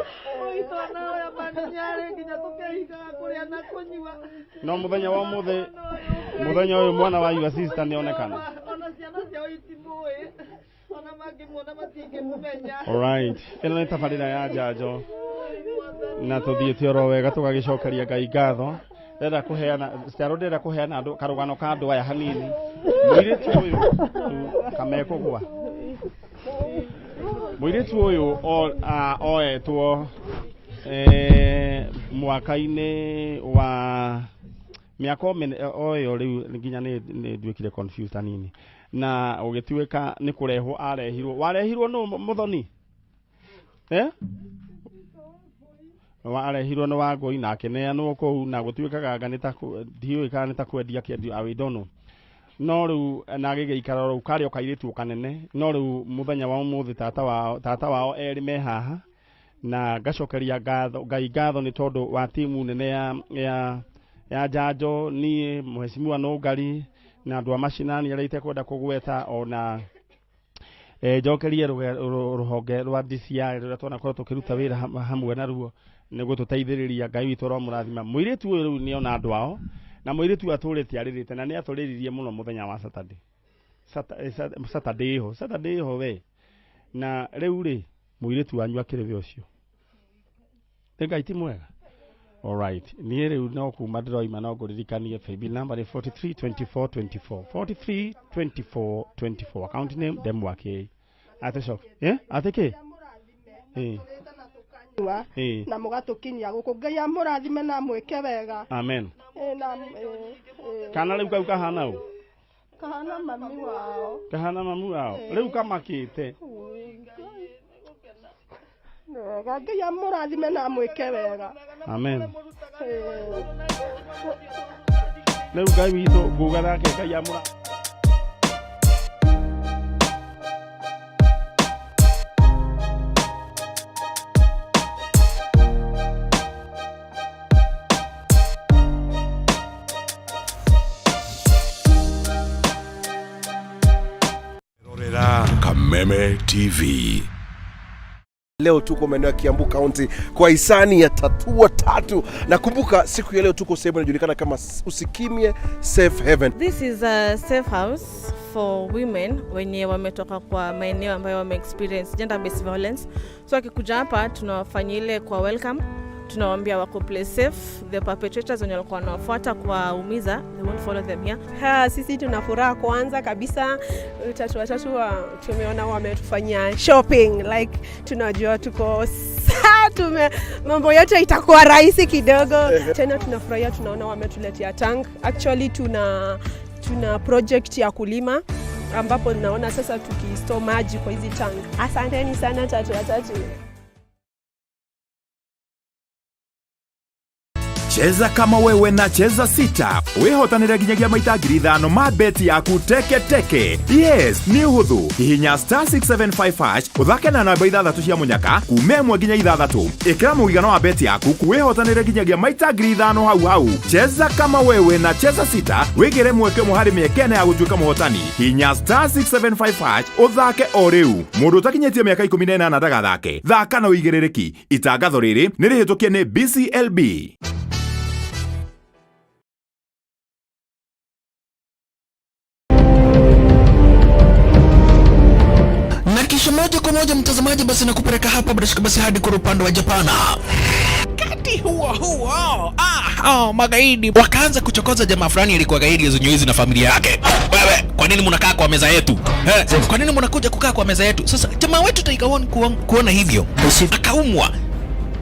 no mũthenya wa mũthĩ mũthenya ũyũ mwana wa your sister nĩonekana all right ĩno nĩ tabarĩra ya Njanjo na tũthiĩte oro wega tũgagĩcokeria Ngai ngatho ndĩrenda kũheana ndĩrenda kũheana karũgano ka andũ aya hanini mũirĩtu ũyũ kamekũgwa mũirĩtu ũyũ oetwo mwaka-inĩ wa miaka oyo riu nginya ni ndwikire confused anini na ugituika ni kurehwo warehirwo no muthoni warehirwo no Wangui na akeneanwo kou na gutuikaga ngani ndioi kana ta kwendia kĩendio I don't know no riu na gĩgĩikara riu karĩ okairitu kanene no riu muthenya wa umuthi tata wao eri me haha na ngacokeria ngatho ni tondu wa timu nene ya Njanjo ni Mheshimiwa Nũngari na andu a mashinani arite kwenda kugweta ona njokerie ruhonge rwa DCI rũrĩa twana tukiruta wĩra hamwe na ruo nĩguo tũteithĩrĩria Ngai witũ ro mũrathima mũirĩtu ũyũ rĩu nĩona andũ ao na mũirĩtu atũrĩte arĩrĩte na nĩ atũrĩririe mũno mũthenya wa Saturday ho we na rĩu rĩ mũirĩtu wanyu akĩrĩ we ũcio Ngai ti mwega. Alright, niĩ rĩu no kuma ndĩroima no ngũririkanie paybill number 432424 432424 account name Demwake atesho ateke na mugatukinyia guku Ngai amurathime na mwike wega amen kana rĩu kau kahana u kahana mami wao rĩu kamakĩte Ngai amurathime na mwike wega amen rĩu Ngai witũ nguga thake Ngai amura Kameme TV. Leo tuko maeneo ya Kiambu County kwa hisani ya Tatua Tatu. Na kumbuka siku ya leo tuko sehemu inajulikana kama Usikimye Safe Haven. This is a safe house for women wenye wametoka kwa maeneo ambayo wame experience gender based violence. So akikuja hapa tunawafanyia ile kwa welcome. Tunawaambia wako play safe, the perpetrators wenye walikuwa wanawafuata kwa umiza, they won't follow them here. Sisi tuna furaha kwanza kabisa Tatua Tatu tumeona wametufanyia shopping, like tunajua tuko mambo yote itakuwa rahisi kidogo. Tena tunafurahia tunaona wametuletea tank. Actually tuna project ya kulima ambapo naona sasa tukistore maji kwa hizi tank. Asanteni sana Tatua Tatu. Cheza kama wewe na cheza sita. Wehotanĩre nginyagia maita 5,000 ma beti yaku teke. Yes, ni huthu. Hihinya *675# uthake na namba 6 cia munyaka kuuma 1 nginya 6. Ikira mũigana wa beti yaku wehotanĩre nginyagia maita 5,000 hau. Cheza kama wewe na cheza sita. Wigire mweke muhari miekene ya gũtuĩka mũhotani. Hihinya *675# uthake o rĩu. Mũndũ utakinyĩtie mĩaka 18 ndagathake. Thaka na ũigĩrĩrĩki. Itangatho rĩrĩ nĩ rĩhĩtũkie nĩ BCLB. Moja kwa moja mtazamaji, basi nakupeleka hapa basi hadi kwa upande wa Japana. Kati huo magaidi wakaanza kuchokoza jamaa fulani alikuwa gaidi ya Zunyuizi na familia yake. Wewe, kwa nini mnakaa kwa meza yetu? Kwa nini mnakuja kukaa kwa meza yetu? Sasa jamaa wetu Tiger One kuona hivyo akaumwa.